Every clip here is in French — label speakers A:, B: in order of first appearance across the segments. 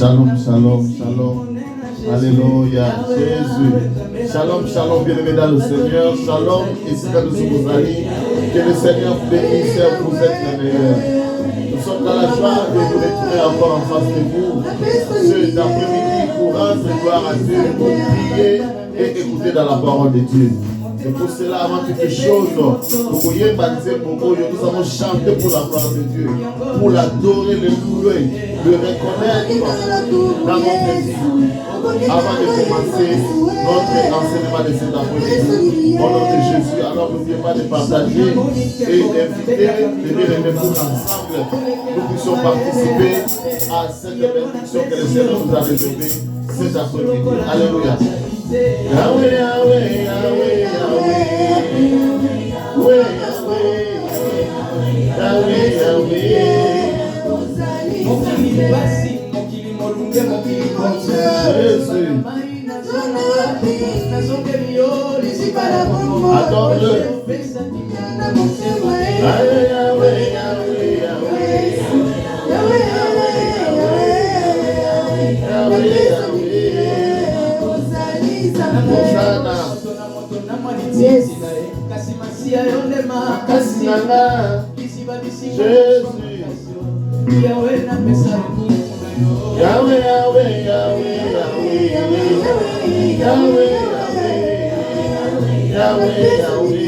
A: Shalom, shalom, shalom. Alléluia, Jésus. Shalom, shalom, bien-aimés dans le Seigneur. Shalom, ici que nous sommes amis. Que le Seigneur vous bénisse, vous êtes les meilleurs. Nous sommes dans la joie de vous retrouver encore en face de vous. Ce après-midi, pour rendre gloire à Dieu, pour prier et écouter dans la parole de Dieu. Et pour cela, avant toute chose, nous allons chanter pour la gloire de Dieu, pour l'adorer, le louer, le reconnaître dans notre vie. Avant de commencer notre enseignement de cet après-midi, au nom de Jésus, alors n'oubliez pas de partager et d'inviter les bien-aimés pour qu'ensemble nous puissions participer à cette bénédiction que le Seigneur nous a réservée cet après-midi. Alléluia. Yahweh, Yahweh, Yahweh, Yahweh, Yahweh, adore-le.
B: Yes.
A: Jésus. Yahweh, Yahweh, Yahweh, Yahweh, Yahweh, Yahweh, Yahweh.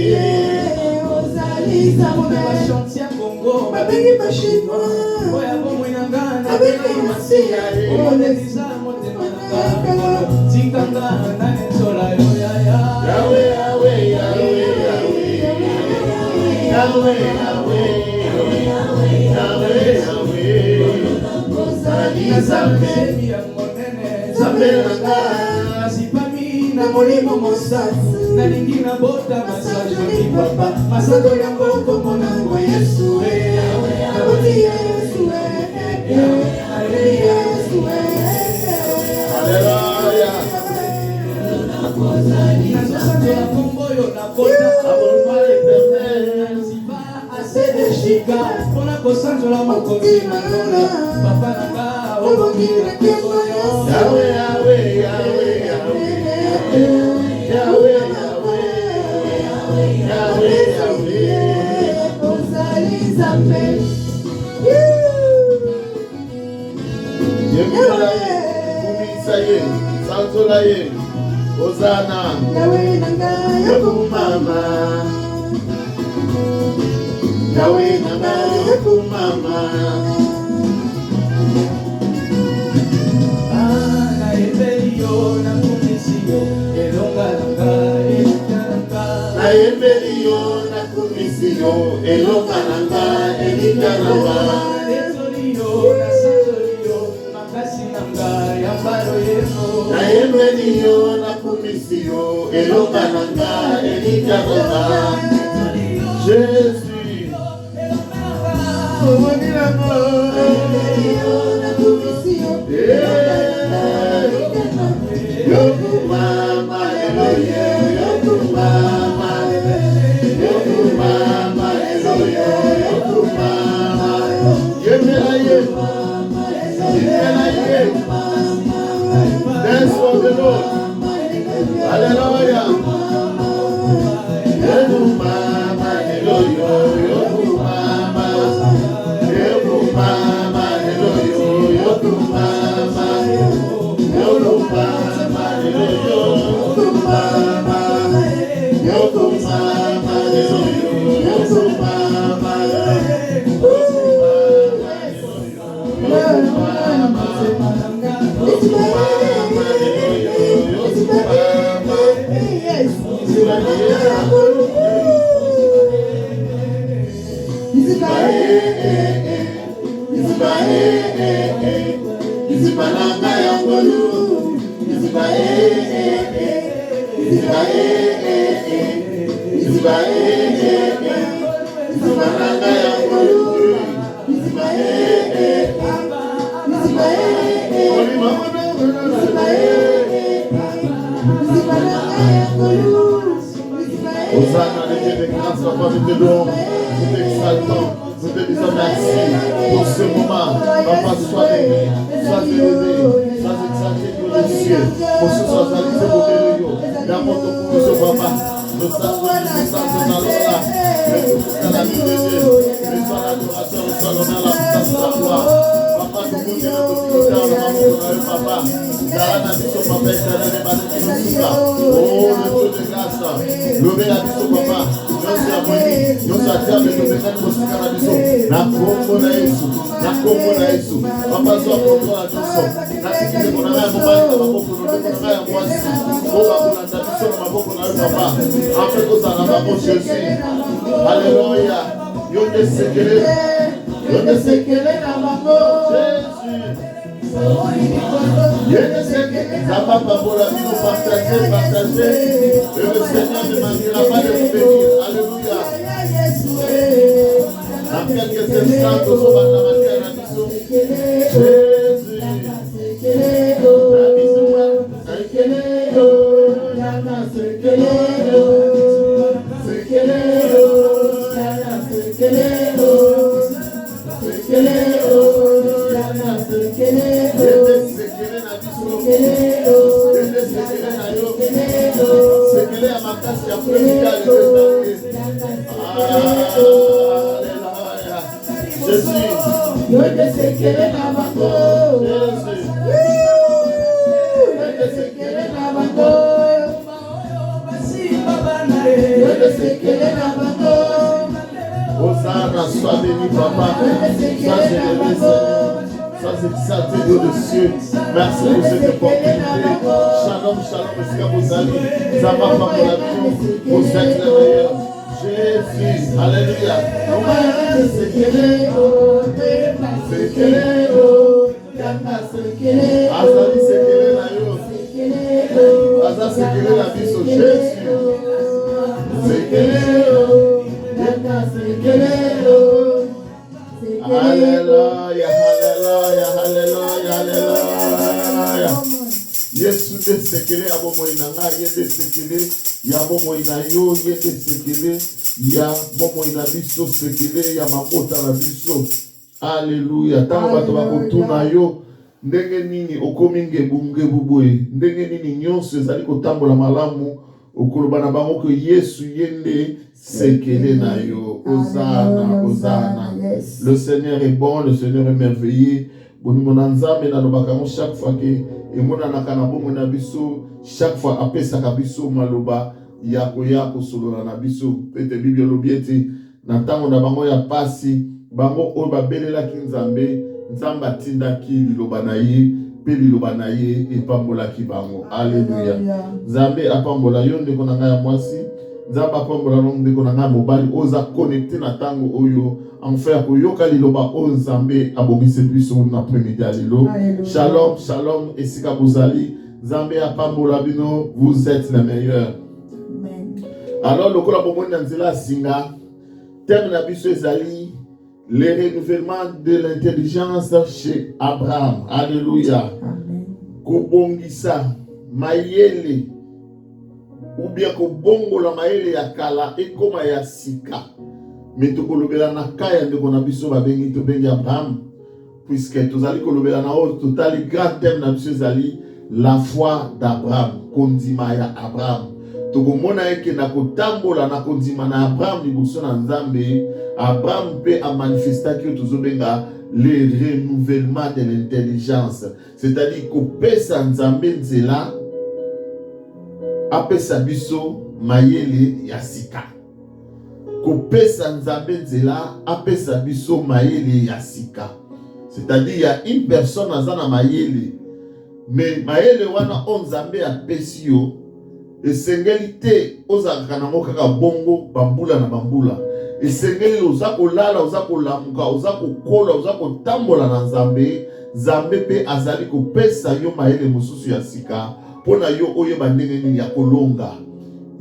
A: Hosanna, Yahweh Nanga Yakumama, Yahweh Nanga Yakumama. Na ebelio na kumisio, elonga nanga, na ebelio na kumisio, elonga nanga, elika nanga. Na emenio na kumisio elonga nanga elika nanga Jésus. Yokumama Eloye, Yokumama, Yokumama Eloye, Yokumama, Yemelaye, Yemelaye. Dance for the Lord. Hallelujah. Yokumama Eloye, Yokumama, Yokumama Eloye, Yokumama, Yokumama Eloye, Yokumama, Yokumama Eloye, Yokumama, Hosanna, les Dieu de grâce, la famille de l'homme, nous t'exaltons. Nous te disons merci pour ce moment. Papa, sois béni, sois élevé, sois exalté pour les cieux. Pour ce soir, réalisé pour Béléo. D'amour ton pouvoir, papa. Nous savons là. Mais tout ça, la vie de Dieu. Mais soit l'adoration, soit l'honneur, la puissance, la gloire. Papa, nous vous disons que tu nous as papa. Papa, oh, le Dieu de grâce, levez la biso, papa. Nous sommes nous na kombo na Yesu, papa sois contrôle la biso. Na sikile kona ya mobali na maboko na kona ya mwasi. Oba kuna biso na maboko na papa. Après que ça na maboko Jésus. Alléluia. Yo de sekele na maboko Jésus. Ça va pas pour la vie, nous partager. Et le Seigneur ne manquera pas de vous bénir. Alléluia. Dans quelques instants, nous sommes à la matière à bisou. Jésus. Hosanna, sois béni, papa. Sois élevé, Seigneur. Sois exalté, Dieu des cieux. Merci pour cette opportunité. Shalom, shalom, vous allez. Ça va pas pour la vie. Vous êtes les meilleurs. Jésus, alléluia. Azali sekele na yo. Azali sekele na biso Jésus. Alléluia, alléluia, alléluia, alléluia. Yesu de sekele abo moina nga yede sekele ya bo moina yo yede sekele ya bo moina biso sekele ya mabota na biso. Alléluia. Tango bato bakotuna yo ndenge nini okomi ngebu boye ndenge nini nyonso ezali kotambola malamu okoloba na bango ke Yesu yende sekele na yo. Hosanna, Hosanna. Le Seigneur est bon, le Seigneur est merveilleux. Bonimona nzambe na lobaka ngo chaque fois que emona na kana bongo na biso chaque fois apesa ka biso maloba ya solola na biso pete Bible lobiete na tango na bango ya pasi bango oyo babelelaki nzambe atindaki liloba na ye pe liloba na ye epambolaki bango. Alléluia. Nzambe apambola yo ndeko na ngai ya mwasi, nzambe apambola yo ndeko na ngai mobali oza connecté na tango oyo enfin koyoka liloba oyo nzambe abongisi biso na après-midi ya lelo. Shalom, shalom, esika bozali nzambe apambola bino, vous êtes les meilleurs. Amen. Alors lokola bomoni na nzela singa thème na biso ezali le renouvellement de l'intelligence chez Abraham. Alléluia. Amen. Kobongisa mayele ou bien kobongola mayele ya kala ekoma ya sika. Mais tokolobela na kaya ndeko na biso babengi tobengi Abraham, puisque tozali kolobela na o totali grand thème na biso ezali la foi d'Abraham, kondima ya Abraham. Tokomona eke na kotambola na kondima na Abraham liboso na nzambe. Abraham peut a manifesté que tozobenga le renouvellement de l'intelligence, c'est-à-dire kopesa nzambe nzela apesa biso mayele ya sika. Kopesa nzambe nzela apesa biso mayele ya sika, c'est-à-dire il y a une personne azana mayele, mais mayele wana on nzambe apesi yo esengeli te ozalaka nango kaka bongo bambula na bambula. Esengeli oza kolala, oza kolamuka, oza kokola, oza kotambola na nzambe. Nzambe pe azali kopesa yo mayele mosusu ya sika pona yo oyeba ndenge nini ya kolonga.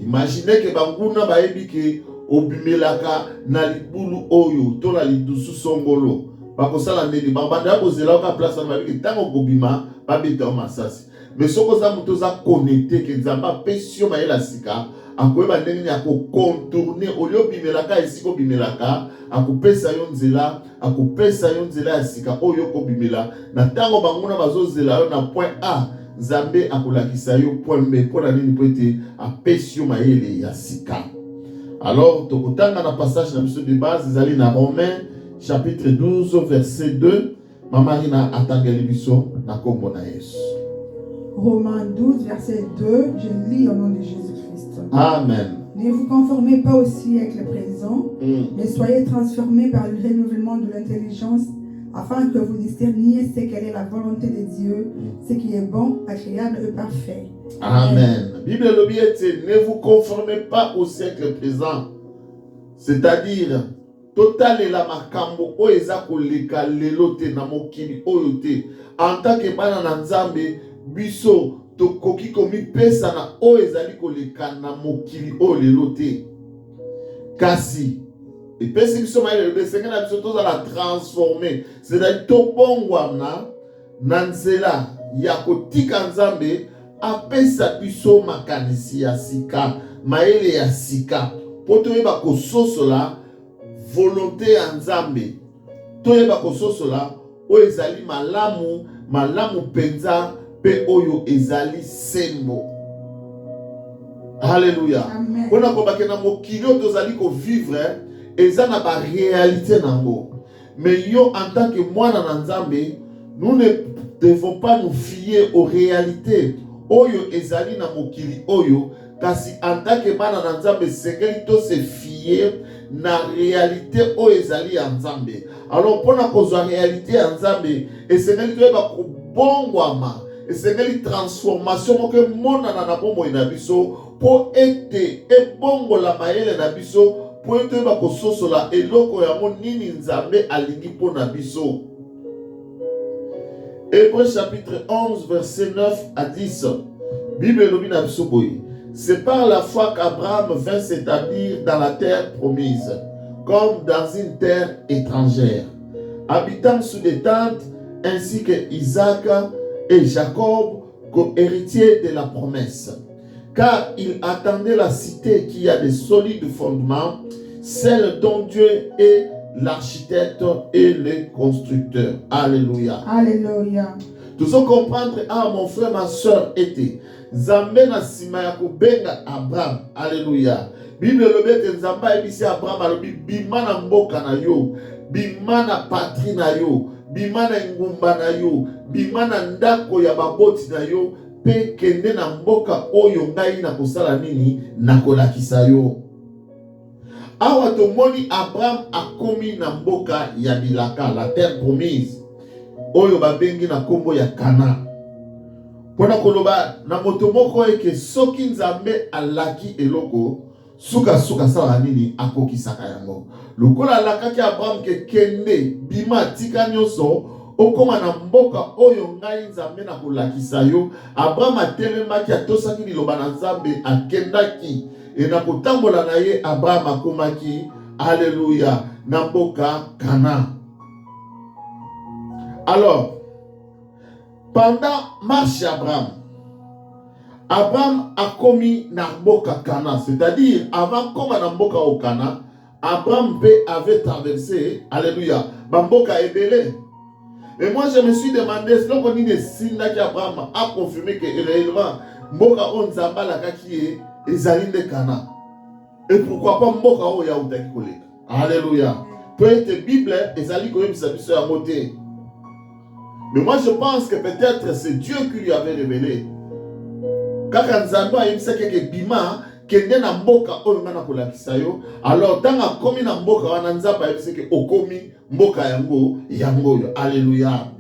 A: Imaginez ke banguna bayebi ke obimelaka na libulu oyo to na lidusu songolo bakosala ndeni babanda ya kozela ka place na babiki tango kobima babeta masasi. Mais soko za muto za connecté ke nzamba pesio mayela sika akoyeba ndenge ya contourner olio bimelaka esiko bimelaka akopesa yo nzela ya sika oyo kobimela na tango banguna bazozela yo na point A Nzambe akolakisa yo point B pona nini poete apesi yo mayele ya sika. Alors tokotanga na passage na biso de base ezali na Romains chapitre 12 verset 2. Mama Rina atangeli biso na kombo na Yesu.
B: Romains 12 verset 2, je lis au nom de Jésus-Christ.
A: Amen.
B: Ne vous conformez pas au siècle présent, mais soyez transformés par le renouvellement de l'intelligence, afin que vous discerniez ce qu'elle est la volonté de Dieu, ce qui est bon, agréable et parfait.
A: Amen. Bible ne vous conformez pas au siècle présent. C'est-à-dire, total et la makambo o eza koleka lelo te na mokili oyo te. En tant que bana na Nzambe, biso tokoki komi pesa na o ezali koleka na mokili oyo lelo te. Kasi et pesi biso mayele besenga na biso toza la transformer. C'est-à-dire tobongwana na nzela ya kotika Nzambe apesa biso makanisi ya sika, mayele ya sika. Po toyeba kososola volonté ya Nzambe. Toyeba kososola o ezali malamu penza pe oyo ezali sembo. Alléluia. Pona ko bakena mokili oyo tozali ko vivre eza na ba réalité nango. Mais yo en tant que mwana na Nzambe, nous ne devons pas nous fier aux réalités oyo ezali na mokili oyo, kasi en tant que bana na Nzambe sengeli to se fier na réalité oyo ezali ya Nzambe. Alors pona kozwa réalité ya Nzambe esengeli to eba kobongwama, esengeli transformation moko monana na bomoi na biso po ete ebongola mayele na biso po ete eba kososola eloko yango nini Nzambe alingi po na biso. Hébreux chapitre 11 verset 9 à 10. Bible lobi na biso boye. C'est par la foi qu'Abraham vint s'établir dans la terre promise, comme dans une terre étrangère, habitant sous des tentes, ainsi que Isaac et Jacob, co-héritiers de la promesse. Car il attendait la cité qui a des solides fondements, celle dont Dieu est l'architecte et le constructeur. Alléluia.
B: Alléluia.
A: Tout ça comprendre, mon frère, ma soeur était. Nzambe na sima ya kubenga Abraham. Alléluia. Bible lobete Nzambe ebisi Abraham alobi bima na mboka na yo, bima na patrie na yo, bima na ngumba na yo, bima na ndako ya baboti na yo, pe kende na mboka oyo ngai na kosala nini na kolakisa yo. Awa tomoni Abraham akomi na mboka ya bilaka, la terre promise, oyo babengi na kombo ya Kana. Pona koloba na moto moko eke soki Nzambe alaki eloko suka sala nini akokisaka yango. Lokola alakaki Abraham ke kende bima tika nyonso okoma na mboka oyo ngai Nzambe na kolakisa yo. Abraham atelemaki atosaki liloba na Nzambe akendaki e na kotambola na ye Abraham akomaki alléluia na mboka Kana. Alors pendant marche Abraham a commis na mboka Kana, c'est-à-dire avant comme na mboka au Kana, Abraham avait traversé, alléluia, mboka ebele. Et moi je me suis demandé, si l'on dit des signes qu'Abraham a confirmé que réellement mboka on Nzamba la kaki ezali de Kana. Et pourquoi pas mboka o ya utaki koleka. Alléluia. Peut-être Bible ezali ko yebisa biso ya moté. Mais moi je pense que peut-être c'est Dieu qui lui avait révélé. Kaka Nzambe ayebisa ke bima kende na mboka oyo ngana kolakisa yo. Alors tanga komi na mboka wana Nzambe ayebisa ke okomi mboka yango yo. Alléluia.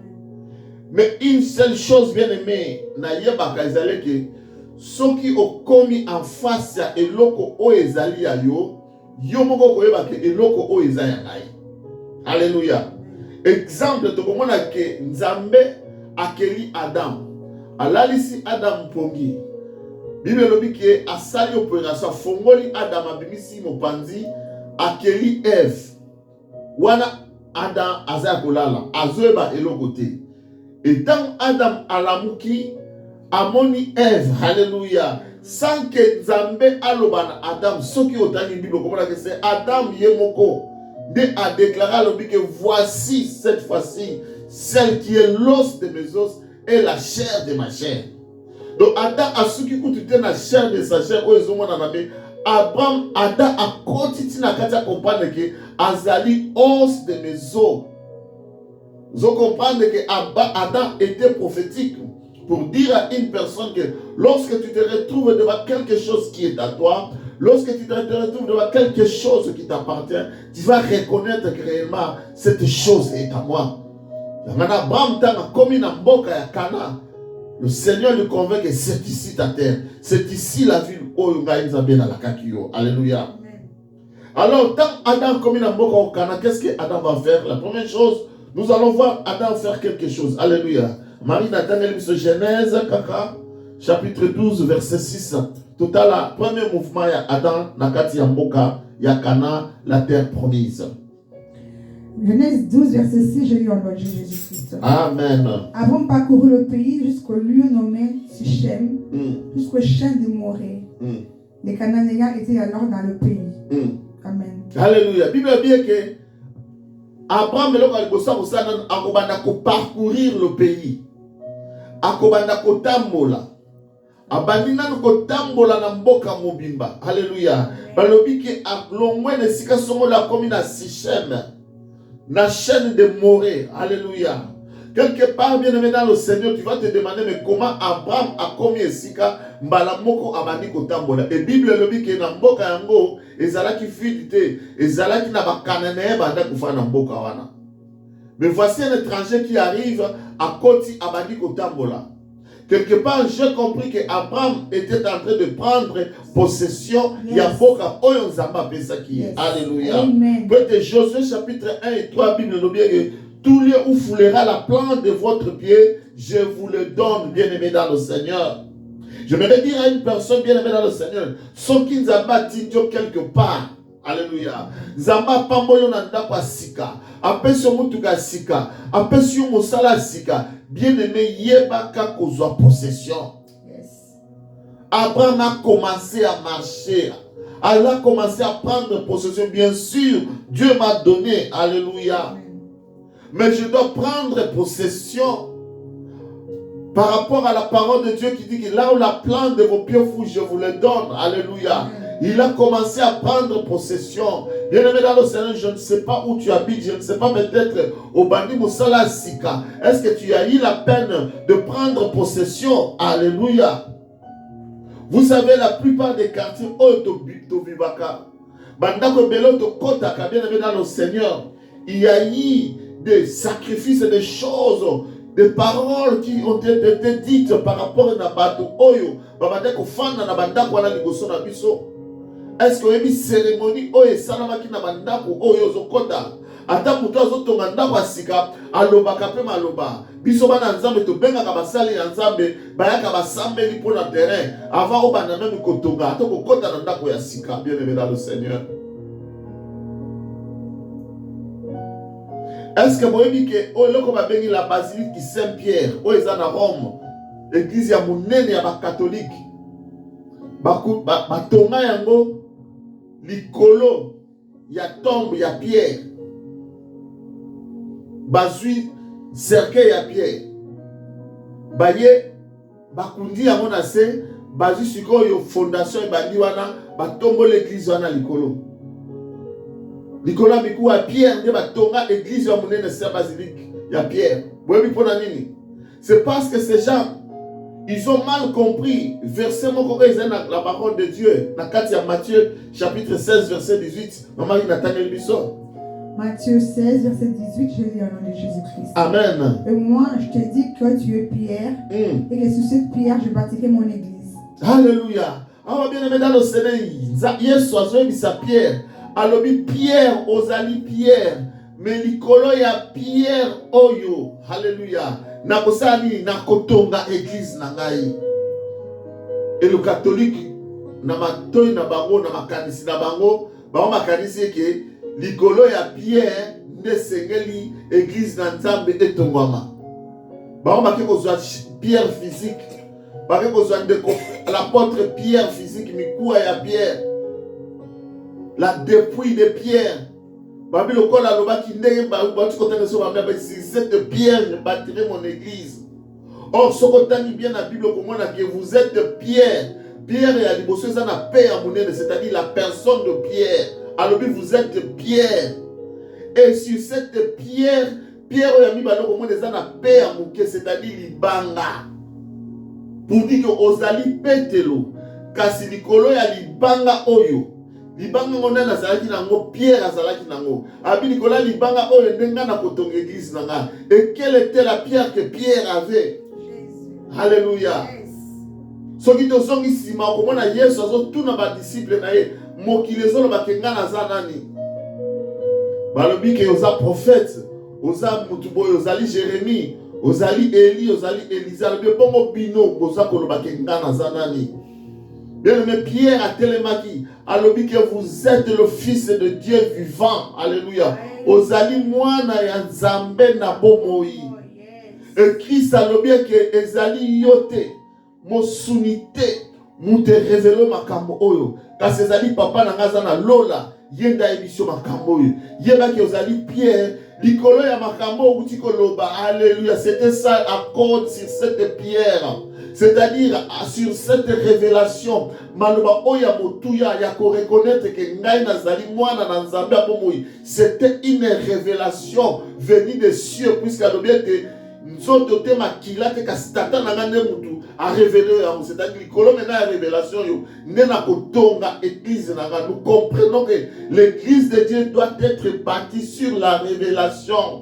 A: Mais une seule chose bien aimé na yebaka ezali ke soki okomi en face ya eloko oyo ezali ya yo, yo moko koyeba ke eloko oyo ezali ya ngai. Alléluia. Exemple tokomona ke Nzambe akeli Adam. Alalisi Adam pongi. Bible lobi ke asali opération fongoli Adam abimisi mopanzi akeli Eve. Wana Adam azaya kolala azoeba eloko te. Et tant Adam alamuki amoni Ève, alléluia, sans que Nzambe alobana Adam, ce qui autant une Bible comme que c'est Adam Yemoko, a déclaré que voici cette fois-ci celle qui est l'os de mes os et la chair de ma chair. Donc Adam a ce qui coûte la chair de sa chair, Abraham, Adam a continué à comprendre que Azali os de mes os. Vous comprenez que Adam était prophétique pour dire à une personne que lorsque tu te retrouves devant quelque chose qui est à toi, lorsque tu te retrouves devant quelque chose qui t'appartient, tu vas reconnaître que réellement cette chose est à moi. Le Seigneur lui convainc que c'est ici ta terre, c'est ici la ville où alléluia. Alors, quand Adam commis dans Boka au Cana, qu'est-ce que Adam va faire? La première chose, nous allons voir Adam faire quelque chose. Alléluia. Marie Nathaniel, Genèse, chapitre 12, verset 6. Tout à l'heure, premier mouvement, il y a Adam, Nakati Yamboka, Yakana, la terre promise.
B: Genèse 12, verset 6, je lis en nom de Jésus-Christ.
A: Amen.
B: Avons parcouru le pays jusqu'au lieu nommé Sichem, jusqu'au champ de Morée. Les Cananéens étaient alors dans le pays. Amen.
A: Alléluia. Bible dit que Abraham a parcourir le pays. Akobanda kotambola. Abandina kotambola na mboka mobimba. Alléluia. Balobi ke aklongwe ne sika songo la komi na Sichem. La chaîne de Morée, alléluia. Quelque part, bien aimé dans le Seigneur, tu vas te demander, mais comment Abraham a commis Esika, Mbalamoko Abani Kotambola. Et Bible le dit que Namboka Yango, Ezalaki fidité, Ezalaki Nabakanané, Banda Kufa Namboka Wana. Mais voici un étranger qui arrive à Koti Abani Kotambola. Quelque part, j'ai compris que Abraham était en train de prendre possession. Yamboka Oyonzamba Pesaki. Alléluia. Peut-être Josué chapitre 1 et 3, Bible nous dit que tout lieu où foulera la plante de votre pied, je vous le donne, bien-aimé dans le Seigneur. Je me dire à une personne bien-aimée dans le Seigneur, ceux qui nous ont bâti quelque part. Alléluia. Zamba pamboyo nanda kwa sika. Apesio mutuka sika. Apesio musala sika. Bien-aimé, yebaka kozwa possession. Yes. Abraham a commencé à marcher. Elle a commencé à prendre possession. Bien sûr, Dieu m'a donné. Alléluia. Mais je dois prendre possession par rapport à la parole de Dieu qui dit que là où la plante de vos pieds fouille, je vous le donne. Alléluia. Il a commencé à prendre possession. Bien-aimé dans le Seigneur, je ne sais pas où tu habites, je ne sais pas peut-être au Bani Moussala Sika. Est-ce que tu as eu la peine de prendre possession? Alléluia. Vous savez, la plupart des quartiers Otobibaka, Bandako Beloto Kotaka, bien-aimé dans le Seigneur, il y a eu des sacrifices et des choses, des paroles qui ont été dites par rapport à Nabato Oyo, Babadeko Fana Nabandako Wana Ligoso Nabiso. Est-ce qu'il y a une cérémonie oye salamaki na bandako oyo zokota ata muto azotonga ndako asika alobaka pe maloba biso bana nzambe to benga basali ya nzambe bayaka basambeli pour le terrain avant obana même kotonga ata kokota na ndako ya sika. Bien-aimé dans le Seigneur, est-ce que moyebi ke oloko babengi la basilique Saint-Pierre oyo eza na Rome, église ya monene ya ba catholique batonga yango likolo ya tombe ya Pierre, bazui cercueil ya Pierre, baye bakundi yango na se bazui sikoyo fondation ebandi wana batombo l'église wana likolo miku ya Pierre nde batonga église ya monene sa basilique ya Pierre. Boyebi pona nini? C'est parce que ces gens ils ont mal compris. Verset la parole de Dieu. Dans Matthieu chapitre 16 verset 18. Maman Nathaniel Bisson.
B: Matthieu 16 verset 18, je lis au nom de Jésus-Christ.
A: Amen.
B: Et moi je te dis que tu es Pierre et que sur cette pierre je bâtirai mon église.
A: Alléluia. Ah bien aimé dans le Seigneur. Yesu azoyebi sa Pierre. Alobi Pierre ozali Pierre. Mais likolo ya Pierre oyo. Alléluia. Nakosani nakotonga église na ngai. Et le catholique na matoyi na bango na makanisi na bango ba makanisi ke likolo ya Pierre nde sengeli église na Nzambe etongwama. Ba makeko zwa pierre physique L'apôtre Pierre physique, Mikoua ya Pierre. La dépouille de Pierre. C'est cette pierre, je bâtirai mon église. Or, ce que bien la Bible, que vous êtes Pierre. Pierre et Alibosso, c'est un père, c'est-à-dire la personne de Pierre. Alors, vous êtes Pierre. Et sur cette pierre, Pierre et père, c'est-à-dire Libanga. Pour dire que Ozali Petelo, kasi likolo ya Libanga Oyo. Libanga ngona na zalaki nango, Pierre azalaki nango. Abi Nicolas Libanga Oyo ndenga na kotonga église nanga. Et quelle était la pierre que Pierre avait? Alléluia. Soki to songi sima komona Yesu azo tuna ba disciple na ye, mokilezo lo bakenga na zanani. Balobi ke oza prophète, oza mutuboy, ozali Jérémie, ozali Élie, ozali Élisa, le bongo bino oza koloba kenga na zanani. Bien-aimé, Pierre a télémaki, alobi que vous êtes le fils de Dieu vivant. Alléluia. Ozali mwana ya Nzambe na bomoi. Et Christ alobi que ezali yote mosunite mute révélo makambo oyo. Kasi ezali papa na ngaza na lola yenda émission makambo oyo. Yeba que ozali Pierre likolo ya makambo uti koloba. Alléluia. C'était ça à cause sur cette pierre. C'est-à-dire sur cette révélation, maloba oya motuya ya ko reconnaître que ngai nazali mwana na Nzambe abomoi. C'était une révélation venue des cieux, puisque l'objet nzoto te makila te kasitata na ngane mutu a révélé yango. C'est-à-dire likolo mena ya révélation yo nena kotonga église na nga. Nous comprenons que l'église de Dieu doit être bâtie sur la révélation.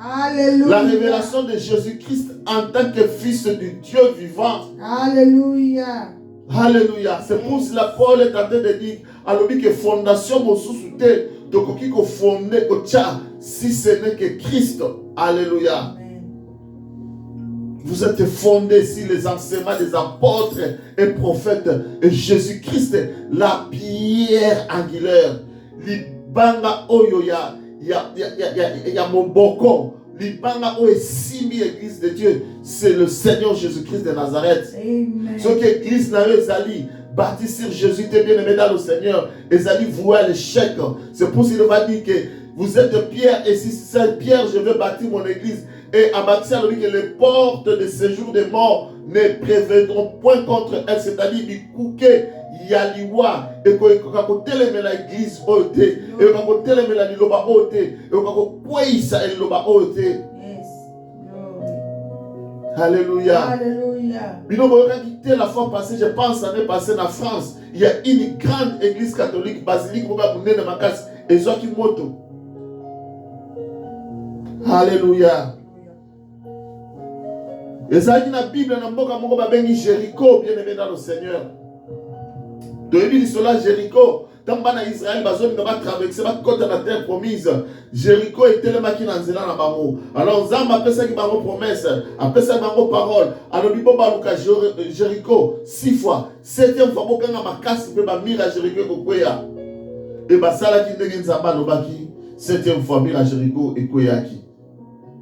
B: Alléluia.
A: La révélation de Jésus-Christ en tant que fils du Dieu vivant.
B: Alléluia.
A: Alléluia. C'est pour cela Paul est en train de dire alors que fondation mosusu te tokoki ko fonder ko tcha si ce n'est que Christ. Alléluia.
B: Amen.
A: Vous êtes fondés sur les enseignements des apôtres et prophètes et Jésus-Christ, la pierre angulaire. Libanga oyo ya moboko. Libanga oyo simbi église de Dieu, c'est le Seigneur Jésus-Christ de Nazareth.
B: Amen.
A: Ce que l'église n'a ezali bâti sur Jésus, t'es bien aimé dans le Seigneur, ezali voué à l'échec. C'est pour ça qu'il va dire que vous êtes pierre et si c'est pierre, je vais bâtir mon église. Et à bâtir que les portes de séjour des morts ne prévaudront point contre elle, c'est-à-dire bikouke yaliwa et ko telemela église ote et ko telemela liloba ote et ko kwisa liloba ote.
B: Yes.
A: Alléluia.
B: Alléluia.
A: Bino boyoka quitté la fois passée, je pense l'année passée en France, il y a une grande église catholique basilique boka munene makasi ezoki moto. Alléluia. Et ça dit dans la Bible, dans mboka moko babengi Jéricho, bien aimé dans le Seigneur. De l'île cela Jéricho, tant que Israël bazoni va traverser va côté la terre promise. Jéricho était le maki na nzela na bango. Alors Nzamba appelle qui bango promesse, appelle ça bango parole. Alors bibo baluka Jéricho 6 fois. 7e fois bokanga makasi pe ba mira Jéricho kokwea. Et basala ki ndenge Nzamba lobaki 7e fois mira Jéricho ekoyaki.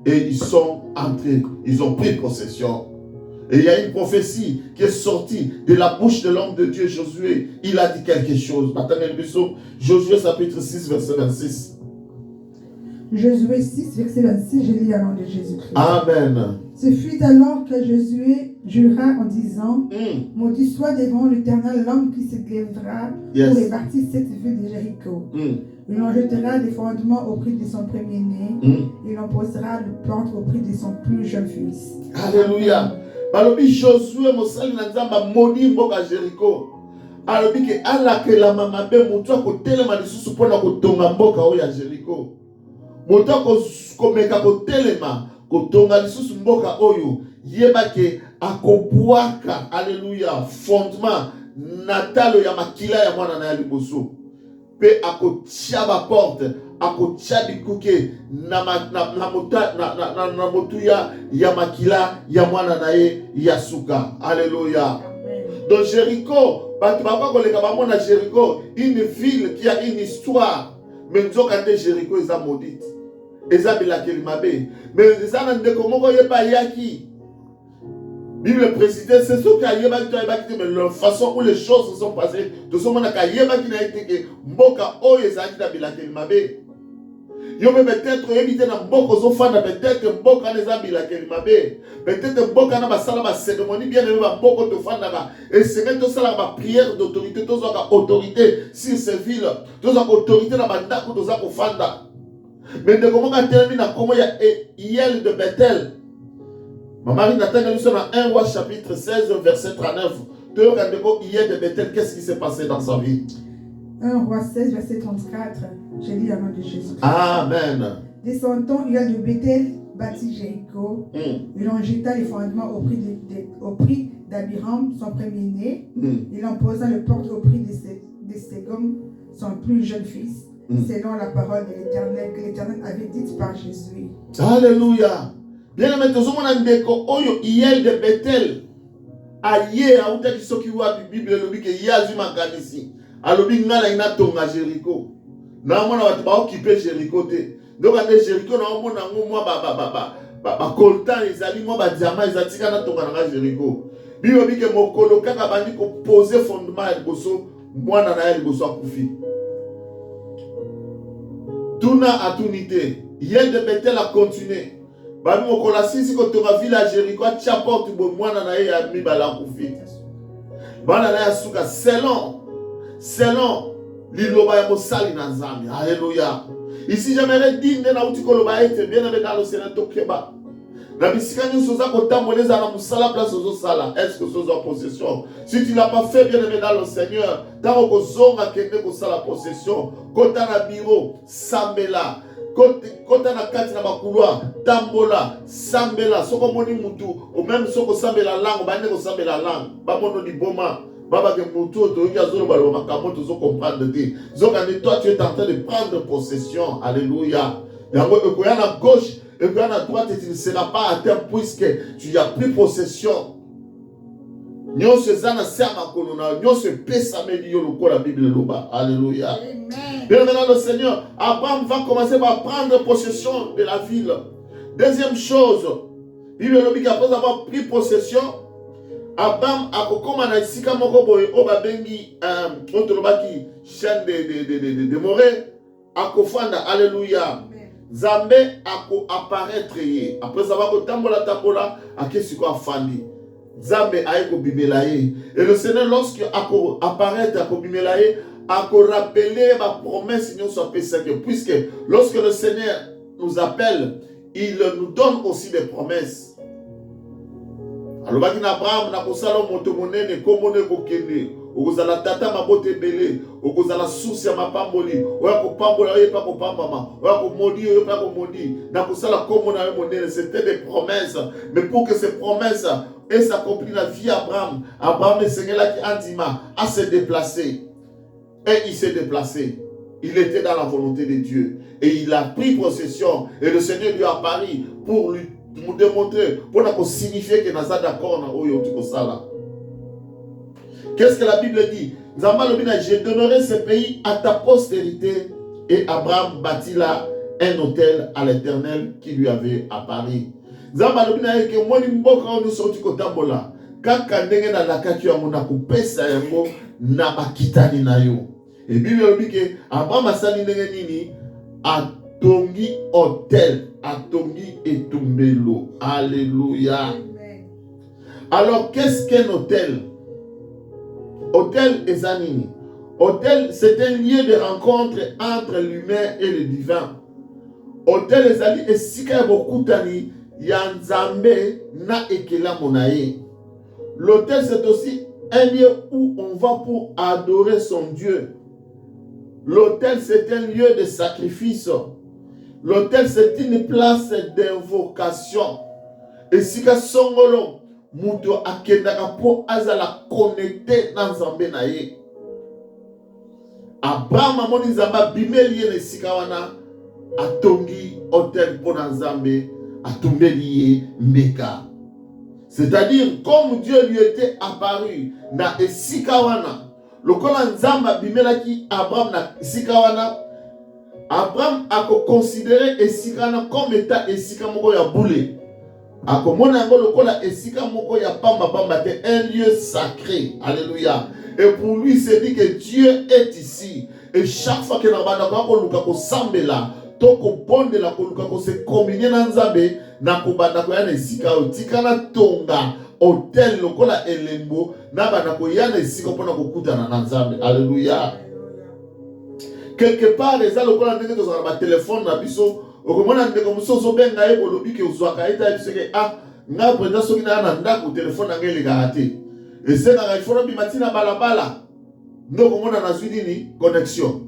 A: Et ils sont entrés, ils ont pris possession. Et il y a une prophétie qui est sortie de la bouche de l'homme de Dieu, Josué. Il a dit quelque chose. Josué chapitre 6, verset 26.
B: Josué 6, verset 26, je lis au nom de Jésus-Christ.
A: Amen.
B: Ce fut alors que Josué jura en disant, maudit soit devant l'Éternel l'homme qui se lèvera pour rebâtir cette ville de Jéricho. Il en jettera des fondements au prix de son premier-né. Il en posera le plantes au prix de son plus jeune fils.
A: Alléluia. Balobi Josué mosali na Nzamba moni mboka Jéricho. Alobi ke alake la mama be mutu akotelema lisusu pona kotonga mboka oyo ya Jéricho. Mutu akomeka kotelema kotonga lisusu mboka oyo yeba ke akobwaka. Alléluia. Fondement natalo ya makila ya mwana na ya liboso. Pe akotia ba porte, akotia bikuke na motuya ya makila ya mwana na ye yasuka. Alléluia. Donc Jéricho, batu bako koleka ba mona Jéricho, une ville qui a une histoire. Mais nzoka te Jéricho eza maudite. Eza bilakeli mabe. Mais eza na ndeko moko yeba yaki. Bible précise, c'est ce qu'il mais la façon où les choses se sont passées, de ce moment qu'il y a que Mboka Oyezaki na bilakeli mabe. Yo peut-être éviter na Mboka Zofana, peut-être Mboka les abilakeli mabe. Peut-être Mboka na basala ba cérémonie bien aimé ba Mboka to fanda ba. Et c'est même tout ça la prière d'autorité, tout ça autorité sur ces villes, tout ça autorité na bandako tout ça ko fanda. Mais de comment on termine à comment il y a de Bethel. Ma Marie Nathan, nous sommes dans 1 Roi chapitre 16, verset 39. Il y a de Bethel, qu'est-ce qui s'est passé dans sa vie?
B: 1 Roi 16, verset 34. Je lis au nom de Jésus.
A: Amen.
B: Descendant, il y a de Bethel bâti Jéricho. Il en jeta les fondements au prix d'Abiram, son premier-né. Il en posa le porte au prix de Ségom, son plus jeune fils. Selon la parole de l'Éternel, que l'Éternel avait dite par Jésus.
A: Alléluia. Bien aimé, tout le monde a dit que Yel de Bethel, aïe, à outa qui s'occupe de la Bible, le dit que Yazuma Ganisi, à l'obi ngala ina tonga Jéricho. Na mona watu ba occuper Jéricho te. Donc à Jéricho na mona ngomwa ba coltan ezali mo ba diamant ezatika na tonga na Jéricho. Bible dit que mokolo kaka bandi ko poser fondement ya liboso, mwana na ya liboso akufi. Tuna a tunité. Yel de Bethel a continué. Bami mokola sisi ko tonga village Jéricho a tia porte bo mwana na ye ya mibala kufi. Bana na ya suka selon liloba ya mosali na Nzambe. Alléluia. Ici j'aimerais dire na uti koloba ete bien aimé dans le Seigneur tokeba. Na bisika nyoso za kotamboleza na musala place ozo sala. Est-ce que sozo en possession? Si tu l'as pas fait bien aimé dans le Seigneur, tango ko zonga kende ko sala possession, kota na bureau, sambela. Kota na kati na bakulwa tambola sambela soko moni mutu ou même soko sambela langue bande ko sambela langue ba mono di boma baba ke mutu to ya zolo balo makamoto zo comprendre de zoka ne toi tu es en train de prendre possession. Alléluia. Yango ekoya na gauche ekoya na droite et tu ne seras pas atteint puisque tu as pris possession. Nyonso ezana sama kolona nyonso pesa melio lokola Bible loba. Alléluia. Bien maintenant le Seigneur, Abraham va commencer par prendre possession de la ville. Deuxième chose, Bible dit qu'après avoir pris possession, Abraham a commencé à sika moko boye obabengi otolobaki chaîne de Morée a kofanda. Alléluia. Zambé a apparaître après avoir tambola a kesiko afandi. Zambé a eko bibelaye. Et le Seigneur lorsque apparaît a bibelaye à rappeler ma promesse puisque lorsque le Seigneur nous appelle, il nous donne aussi des promesses. Alors, Abraham n'a pas salon montomonene comme on kokende. Okozala tata mabote belé, okozala source ya mapamboli, oya ko pambola oya pas ko pambama, oya ko modi oya pas ko modi. Na ko sala comme on a monene, c'était des promesses, mais pour que ces promesses et s'accomplissent la vie d'Abraham, Abraham le Seigneur là qui andima à se déplacer. Et il s'est déplacé. Il était dans la volonté de Dieu. Et il a pris possession. Et le Seigneur lui a apparu pour lui démontrer, pour nous signifier que nous sommes d'accord. Qu'est-ce que la Bible dit? Je donnerai ce pays à ta postérité. Et Abraham bâtit là un hôtel à l'Éternel qui lui avait apparu. Kaka ndenge na lakaki ya mona kupesa yango na bakitani na yo. Et Bible dit que Abraham asali ndenge nini atongi hôtel, atongi etumbelo. Alléluia. Alors qu'est-ce qu'un hôtel? Hôtel ezanini. Hôtel c'est un lieu de rencontre entre l'humain et le divin. Hôtel ezali esika bokutani ya Nzambe na ekela monaye. L'autel, c'est aussi un lieu où on va pour adorer son Dieu. L'autel, c'est un lieu de sacrifice. L'autel, c'est une place d'invocation. Et si ka songolo, muto akendaka po azala connecté dans Nzambe na ye. Abraham amoni Nzamba bimeli ye sika wana atongi hôtel po na Nzambe atumbeli mbeka. C'est-à-dire, comme Dieu lui était apparu na esikawana, le kola Nzamba bimelaki Abraham na esikawana, Abraham a considéré esikawana comme état esika moko ya boule. akomona yango lokola esika moko ya pamba pamba te, un lieu sacré. Alléluia. Et pour lui, c'est dit que Dieu est ici. Et chaque fois que nous avons luka sambela, toko bonde la koluka ko se combiner na nzambe na kobanda ko yana esika otika na tonga hotel lokola elembo na bana ko yana esika pona ko kutana na nzambe. Alléluia. Quelque part eza lokola ndenge to za ba téléphone na biso okomona ndeko musozo benga ye bolobi ke uzwaka eta biso ke nga prenda soki na ndako téléphone na ngeli karate. Et c'est dans il faut bi matina balabala. Ndoko mona na zwi nini connexion.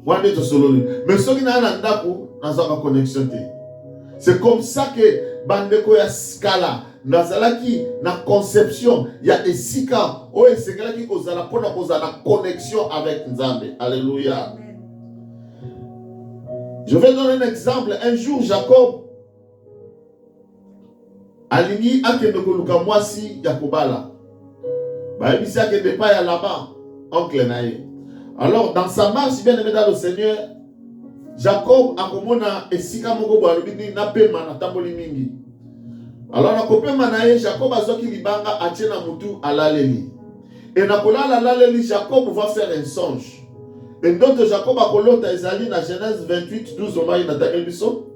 A: Wande to solo. Mais soki na ndako na zaka connexion te. C'est comme ça que bandeko ya skala nazalaki na conception ya esika o esengelaki kozala pona kozala connexion avec Nzambe. Alléluia. Je vais donner un exemple. Un jour, Jacob alingi akende koluka mwasi ya kobala. Baebisi akende pa ya Laban, oncle naye. Alors, dans sa marche bien aimé dans le Seigneur, Jacob akomona esika moko bo alobini na pema na tamboli mingi. Alors, na kopema naye, Jacob azoki libanga atie na mutu alaleli. Et na kolala laleli, Jacob va faire un songe. Et donc Jacob a kolota ezali na Genèse 28, 12 au maï na takelbiso.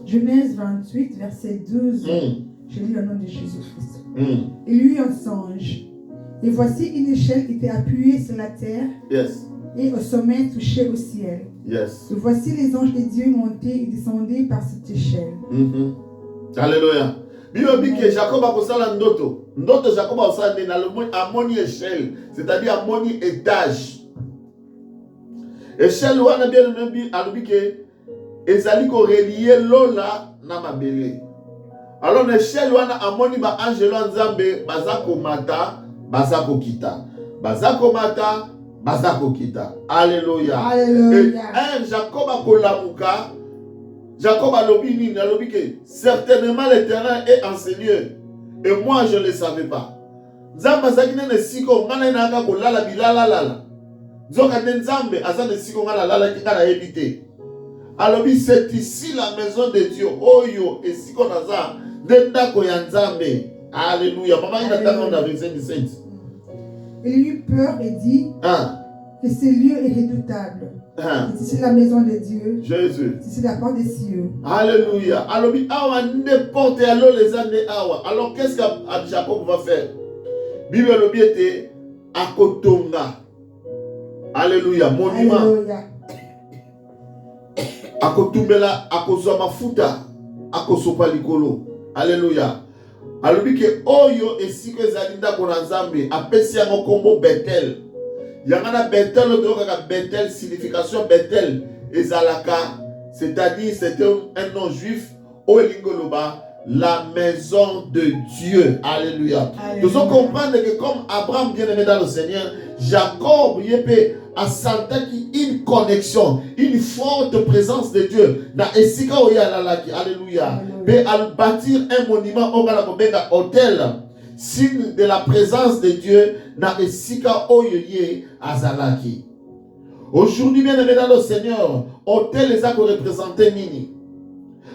B: Genèse 28, verset 12. Je lis au nom de Jésus-Christ. Il eut un songe. Et voici une échelle qui était appuyée sur la terre.
A: Yes.
B: Et au sommet touché au ciel.
A: Yes.
B: Et voici les anges de Dieu montaient et descendaient par cette échelle.
A: Alléluia. Bible dit que Jacob a kosala ndoto. Ndoto Jacob a kosala na amoni échelle, c'est-à-dire amoni étage. Échelle wana bien même alobi que ezali ko relier lola na mabele. Alors échelle wana amoni ba angelo nzambe bazako mata, bazako kita. Bazako mata, bazako kita. Alléluia.
B: Alléluia.
A: Et Jacob a kolamuka. Jacob a lobby que certainement l'Éternel est en ce lieu. Et moi je ne le savais pas. Nzamba zakine ne siko ngana inanga ko lala bilala lala. Zoka nzambe azane siko ngala lala kingana ebite. Alobi c'est ici la maison de Dieu. Oyo et siko naza denda ko ya nzambe. Alléluia. Maman il attend on a verset 17.
B: Il eut peur et dit que ce lieu est redoutable. C'est la maison de Dieu.
A: Jésus.
B: C'est la porte des cieux.
A: Alléluia. Alors, n'importe alors les années awa. Alors, qu'est-ce que Jacob va faire? Bible le était à Kotonga. Alléluia. Monument.
B: Alléluia.
A: À Kotumbela, à Kozama Futa, à Kosopa Likolo. Alléluia. Alors, que Oyo et si que Zalinda Konazambe, à Pessia Mokombo Bethel. Yangana Bethel, l'autre Bethel, signification Bethel, Ezalaka, c'est-à-dire c'était un nom juif, Oelingoloba, la maison de Dieu. Alléluia. Nous devons comprendre que comme Abraham bien aimé dans le Seigneur, Jacob a senti une connexion, une forte présence de Dieu. Alléluia. Mais à bâtir un monument, on va la hôtel. Signe de la présence de Dieu na esika oyoye azalaki. Aujourd'hui, bien aimé dans le Seigneur, hôtel les a représenté nini.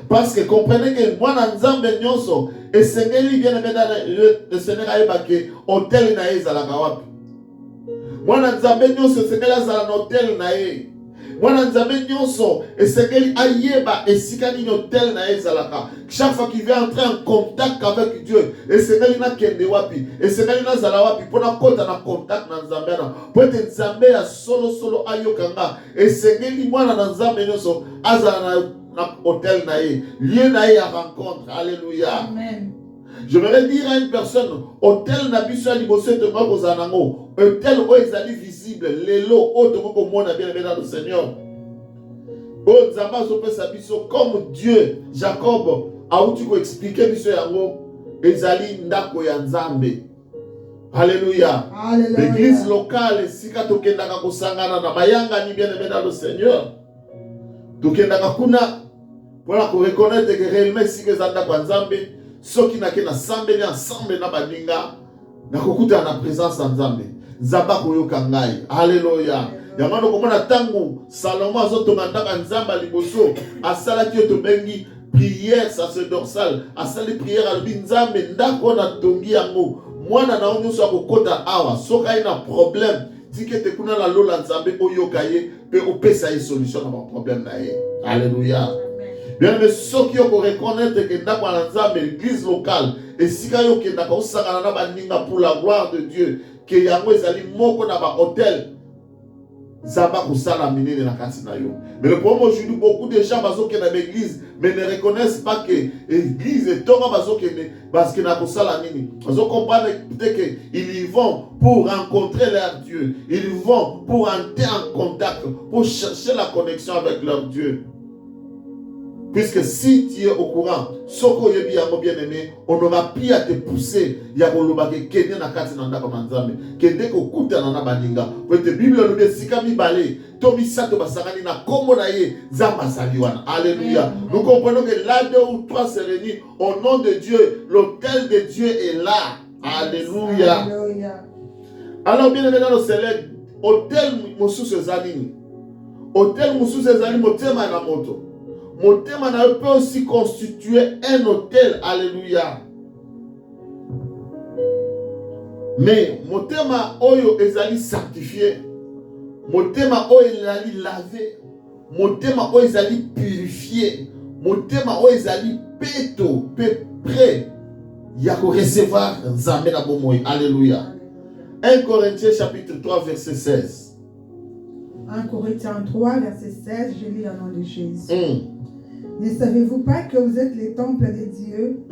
A: Parce que comprenez que moi na nzambe nyonso esengeli bien aimé dans le Seigneur ayebake hôtel na ezalaka wapi. Moi na nzambe nyonso esengeli azala na hôtel na ye. Mwana nzambe nyonso esengeli ayeba esika nini hôtel na ezalaka. Chaque fois qu'il veut entrer en contact avec Dieu, esengeli na kende wapi, esengeli na zala wapi pona kota na contact na nzambe na. Pote nzambe ya solo ayokanga, esengeli mwana na nzambe nyonso azala na hôtel na ye, lieu na ye ya rencontre. Alléluia. Amen. Je voudrais dire à une personne, hôtel n'a plus soit libossé de moi aux anango. Hôtel où ils allaient visible, les lots, autrement comme moi, bien aimé dans le Seigneur. Oh, Zamba, comme Dieu, Jacob, a où tu peux expliquer, monsieur Yango, ils allaient ndako ya nzambe. Alléluia. L'église locale, si ka tokendaka kosangana na bayanga ni bien aimé dans le Seigneur. Tokendaka kuna, pour reconnaître que réellement, si que zandako nzambe, ceux qui n'ont pas ensemble na baninga na kokuta na présence nzambe nzamba koyoka ngai. Alléluia. Yamano komona tangu Salomon azotonga ndaka nzamba liboso asala ki to bengi prière sacerdotale, asali prière alobi nzambe ndako na tongi yango mwana na onyo akokota awa soka ina problème tikete kuna la lola nzambe oyoka ye pe opesa ye solution na problème na ye. Alléluia. Bien mais ceux qui ont reconnaître que ndako na nzambe l'église locale et sika yo ke ndako osangana na baninga pour la gloire de Dieu que yango ezali moko na ba hôtel Zamba kusala minene na kati na yo. Mais le problème aujourd'hui, beaucoup de gens qui sont dans l'église, mais ne reconnaissent pas que l'église est parce que na kusala nini. Ils comprennent peut-être qu'ils y vont pour rencontrer leur Dieu. Ils vont pour entrer en contact, pour chercher la connexion avec leur Dieu. Puisque si tu es au courant, soko yebi yango bien aimé, on n'aura plus à te pousser. Ya koloba ke kenya na kati na ndako manzambe. Kende ko kuta na baninga. Pour te Bible lobe sikami balé. Tomi sato basangani na kombo na ye zamba saliwana. Alléluia. Nous comprenons que là deux ou trois se réunissent au nom de Dieu. L'autel de Dieu est là. Alléluia. Alléluia. Alors bien aimé dans le ciel, hôtel mosusu ezali. Hôtel mosusu ezali motema na moto. Motema na peut aussi constituer un hôtel. Alléluia. Mais motema oyo ezali sanctifié. Motema oyo ezali lavé. Motema oyo ezali purifié. Motema oyo ezali peto, prêt ya ko recevoir nzambe na bomoi. Alléluia. 1 Corinthiens chapitre 3 verset 16.
B: 1 Corinthiens 3 verset 16, je lis au nom de Jésus. Ne savez-vous pas que vous êtes les temples de Dieu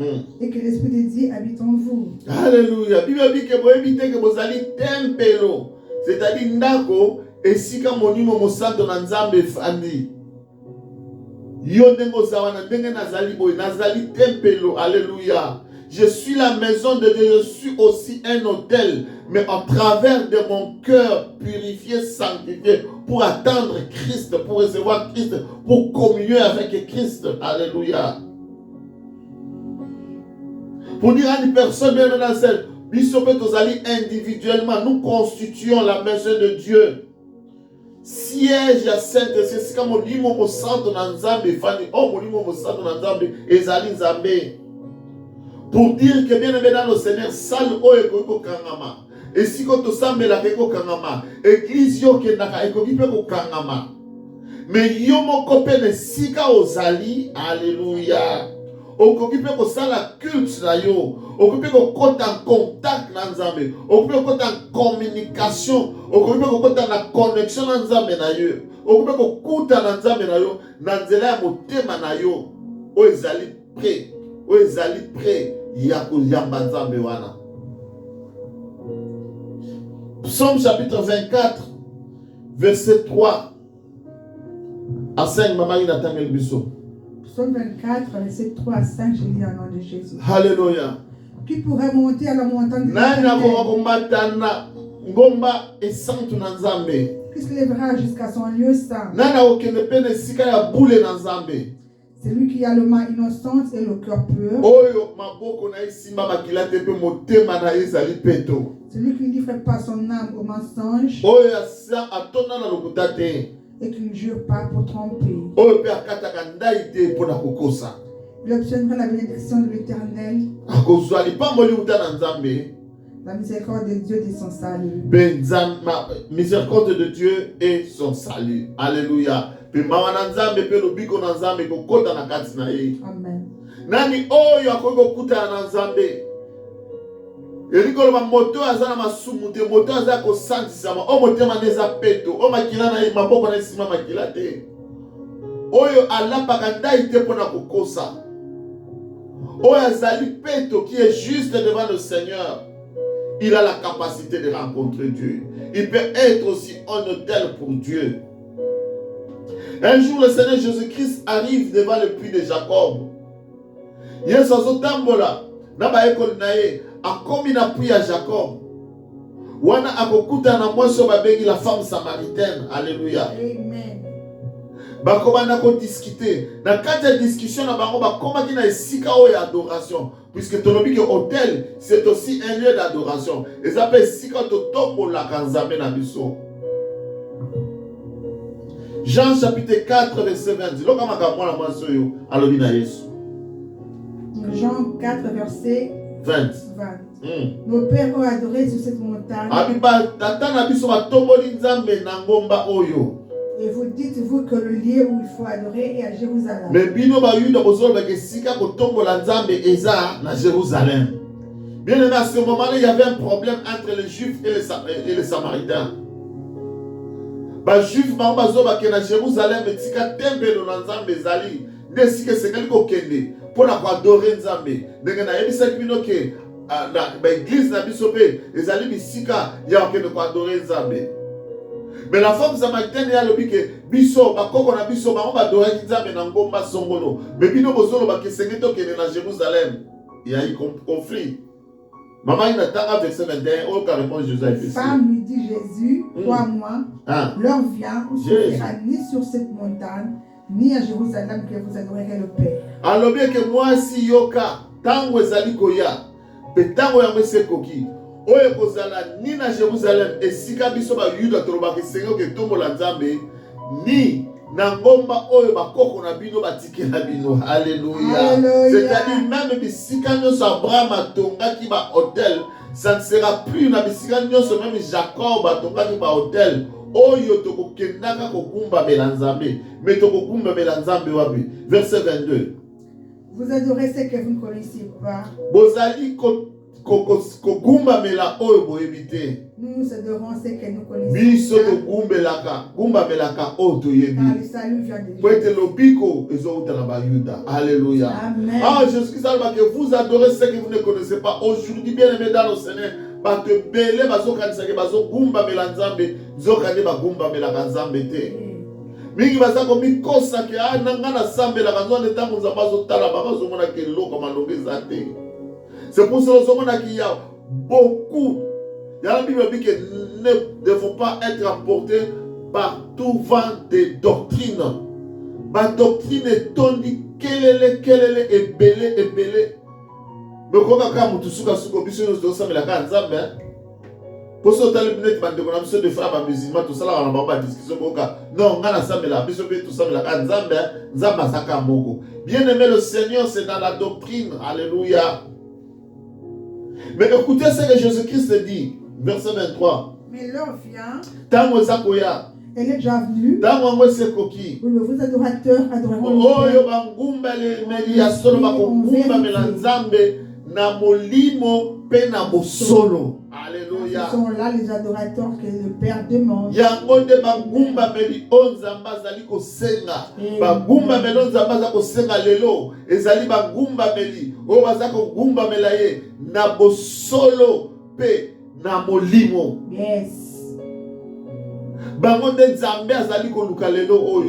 B: et que l'Esprit de Dieu habite en vous?
A: Alléluia. Bible dit que vous habitez que vous allez tempelo. C'est-à-dire ndako esika monimo mosanto na nzambe fandi. Yo ndengo zawana ndenge nazali boy nazali tempelo. Alléluia. Je suis la maison de Dieu, je suis aussi un hôtel, mais en travers de mon cœur purifié, sanctifié, pour attendre Christ, pour recevoir Christ, pour communier avec Christ. Alléluia. Pour dire à une personne, bien dans celle, individuellement, nous constituons la maison de Dieu. Siège à Saint-Esprit, c'est comme limo mo santo na nzambe, fani, oh mo limo mo santo na nzambe, ezali nzambe. Pour dire que bien aimé dans le Seigneur, salle oyo kangama. Et si quand tu sens la kangama, église yo kendaka ekokipe ko kangama. Mais yo mon copain sika ozali, alléluia. Okokipe ko sala culte na yo, okokipe ko kota en contact na nzambe, okokipe ko kota en communication, okokipe ko kota na connexion na nzambe na yo, okokipe ko kuta na nzambe na yo, na nzela ya motema na yo, o ezali prêt, o ezali prêt. Psaume chapitre 24 verset 3 à 5.
B: Psaume 24 verset 3 à 5, je lis au nom de Jésus.
A: Alléluia.
B: Qui pourrait monter à la montagne de l'Éternel? Qui se lèvera jusqu'à son lieu saint? Celui qui a le main innocente et le cœur pur. Celui qui ne livre pas son âme au mensonge. Et qui ne jure pas pour tromper. Il obtiendra la bénédiction de l'Éternel. La miséricorde de Dieu et son salut.
A: Miséricorde de Dieu et son salut. Alléluia.
B: Amen.
A: Nani oyo akoki okuta na nzambe. Elikoloba moto azana masumu te, moto azala kosandisama, o motema neza peto, o makila na maboko na esima makila te. Oyo alapaka ndai te pona kokosa. Oyo azali peto qui est juste devant le Seigneur. Il a la capacité de rencontrer Dieu. Il peut être aussi un hôtel pour Dieu. Un jour, le Seigneur Jésus-Christ arrive devant le puits de Jacob. Yes, azotambola. Naba ekol nae. A komi na puits à Jacob. Wana akokuta na mwaso babengi la femme samaritaine. Alléluia.
B: Amen.
A: Bakoba na ko discuter. Na kati ya discussion na bango bakoma ki na esika o ya adoration. Puisque tolobi que hôtel, c'est aussi un lieu d'adoration. Et ça fait esika to tombo la kanzambe na biso. Jean chapitre 4 verset 20. Loka makamwa na mwaso yo alobi na Yesu.
B: Jean 4, verset
A: 20.
B: 20. Nos pères ont adoré sur cette montagne. Et vous dites-vous que le lieu où il faut adorer est à Jérusalem.
A: Mais bino ba yuda bozolo ba kesika kotombola nzambe eza na Jérusalem. Bien aimé, à ce moment-là, il y avait un problème entre les Juifs et les Samaritains. Les Juifs sont à Jérusalem et tika tempelo na nzambe ezali nde sika sekali kokende pona adorer nzambe. Ndenge na yebisa bino ke ba église na biso pe ezali bisika ya kokende ko adorer nzambe. Mais la femme samaritaine a lobi ke biso bakoko na biso bango adorer nzambe na ngomba songolo. Mais bino bozolo ba kesenge to kende na Jérusalem. Il y a eu conflit. Maman, il attend verset 21, aucun réponse Jésus a fait.
B: Femme lui dit Jésus, crois-moi, l'heure vient où ce ne sera ni sur cette montagne, ni à Jérusalem que vous adorerez le Père. Alors bien que moi, si yoka, tango ezali koya, petango ya mwese koki, oye kozala ni na Jérusalem, esika biso ba yuda toloba ke sengo ke tombo la nzambe, ni na ngomba oyo bakoko na bino batikela bino. Alléluia. C'est-à-dire même bisika nyonso Abraham atongaki ba hôtel, ça ne sera plus na bisika nyonso même Jacob atongaki ba hôtel oyo tokokendaka kokumba belanzambe, mais tokokumba belanzambe wapi? Verset 22. Vous adorez ce que vous ne connaissez pas. Bozali kokumba mela oyo boyebite. Nous adorons ce que nous connaissons. Biso to gumbelaka, gumba melaka o to yebi. Car le salut vient de Dieu. Poete lobiko ezouta na bayuda. Alléluia. Amen. Ah, Jésus-Christ a que vous adorez ce que vous ne connaissez pas. Aujourd'hui, bien aimé dans le Seigneur, ba te belé bazo kanisa ke bazo gumba melanzambe, zokande ba gumba melaka nzambe te. Mingi baza ko mikosa ke nanga na sambe la kanzo ne tango nzambazo tala ba bazo mona ke loko malonge zate. C'est pour ça qu'il y a beaucoup. Il y a la Bible dit que nous ne devons pas être emportés par tout vent de doctrine. Ma doctrine est tondue, quelle est belée. Mais quand on a tout suka suko biso nous dosa me la kanzambe. Pour ça t'as le net bande qu'on a besoin de faire ba musulman tout ça là on va pas discussion boka. Non, ngana sambe la biso be tout ça me la kanzambe, nzamba saka moko. Bien aimé le Seigneur, c'est dans la doctrine. Alléluia. Mais écoutez ce que Jésus-Christ dit, verset 23. Mais l'heure vient. Elle est déjà venue. Où vos adorateurs adoreront Alléluia. Ce sont là les adorateurs que le Père demande. Yes.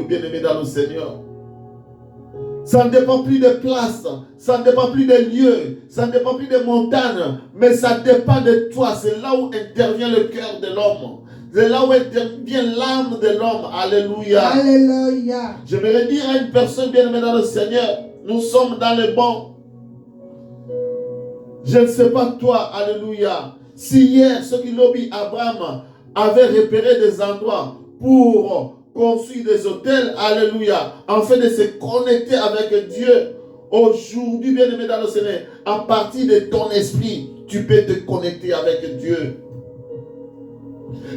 B: Bien-aimé dans le Seigneur. Ça ne dépend plus de place, ça ne dépend plus de lieux, ça ne dépend plus de montagnes, mais ça dépend de toi. C'est là où intervient le cœur de l'homme. C'est là où intervient l'âme de l'homme. Alléluia. Alléluia. J'aimerais dire à une personne bien-aimée dans le Seigneur, nous sommes dans le bon. Je ne sais pas toi, alléluia. Si hier, ceux qui lobby Abraham avaient repéré des endroits pour construire des hôtels, alléluia, afin de se connecter avec Dieu. Aujourd'hui, bien-aimé dans le Seigneur, à partir de ton esprit, tu peux te connecter avec Dieu.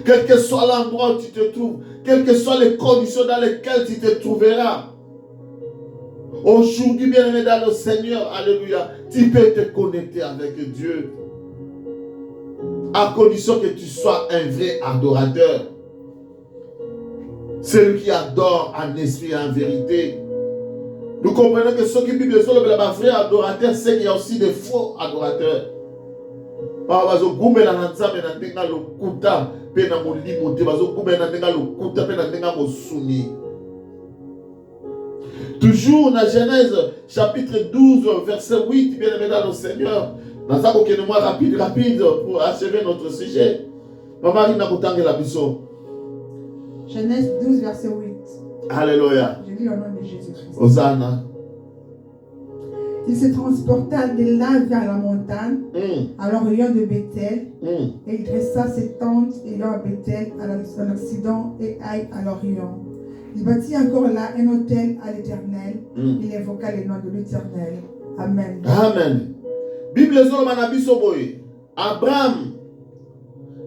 B: Quel que soit l'endroit où tu te trouves, quelles que soient les conditions dans lesquelles tu te trouveras, aujourd'hui, bien-aimé dans le Seigneur, alléluia, tu peux te connecter avec Dieu. À condition que tu sois un vrai adorateur. Celui qui adore en esprit et en vérité. Nous comprenons que ceux qui vivent sur le vrai adorateur, c'est qu'il y a aussi des faux adorateurs. Toujours dans Genèse chapitre 12 verset 8, bien aimé dans le Seigneur. Dans ça, moi rapide pour achever notre sujet. Maman, il la biso. Genèse 12 verset 8. Alléluia. Je lis au nom de Jésus-Christ. Hosanna. Il se transporta de là vers la montagne, à l'orient de Bethel, et il dressa ses tentes ayant à Bethel, à l'Occident et Aïe à l'Orient. Il bâtit encore là un autel à l'Éternel. Il invoqua le nom de l'Éternel. Amen.
A: Amen. Bible ezoloba na biso boye. Abraham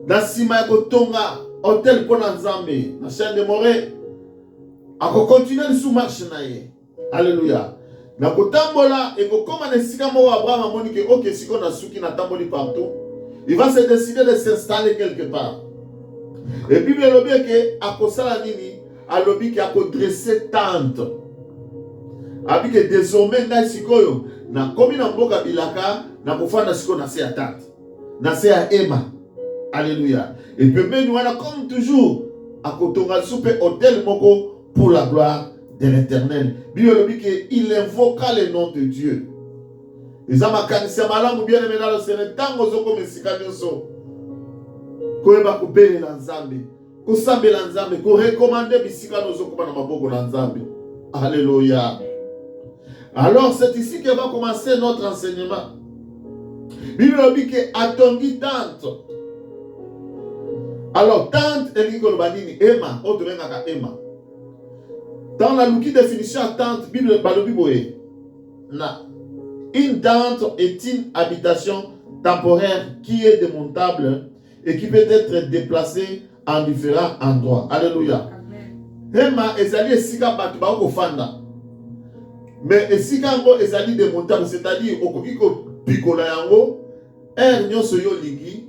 A: na sima ya kotonga hôtel mpona Nzambe na chaîne de Morée akokontinue sous marche na ye. Alléluia. Na kotambola ekokoma na esika moko Abraham amoni ke ok siko na suki na tamboli partout. Il va se décider de s'installer quelque part. Et Bible elobi ke akosala nini? Alobi ke akodresser tente. Abi ke désormais ngai sikoyo na komi na mboka bilaka na kofanda siko na se ya tente. Na se ya ema. Alléluia. Et pembeni wana comme toujours akotonga soupe hôtel moko pour la gloire de l'Éternel. Bible dit qu'il invoqua le nom de Dieu. Et ça m'a canisé malamu bien aimé dans le Seigneur. Tant que vous avez sika nyonso, koyeba kubele na Nzambe, kosambe na Nzambe, ko recommander bisika nozo kuma na maboko na Nzambe. Alléluia. Alors c'est ici que va commencer notre enseignement. Bible dit que atongi tante. Alors tante elingo banini ema, otomenga ema. Dans la définition à tente, Bible balobi boye. Na. Une tente est une habitation temporaire qui est démontable et qui peut être déplacée en différents endroits. Alléluia. Ema ezali esika batu ba okofanda. Mais esika ngo ezali démontable, c'est-à-dire okoki ko pikola yango, nyonso yo lingi,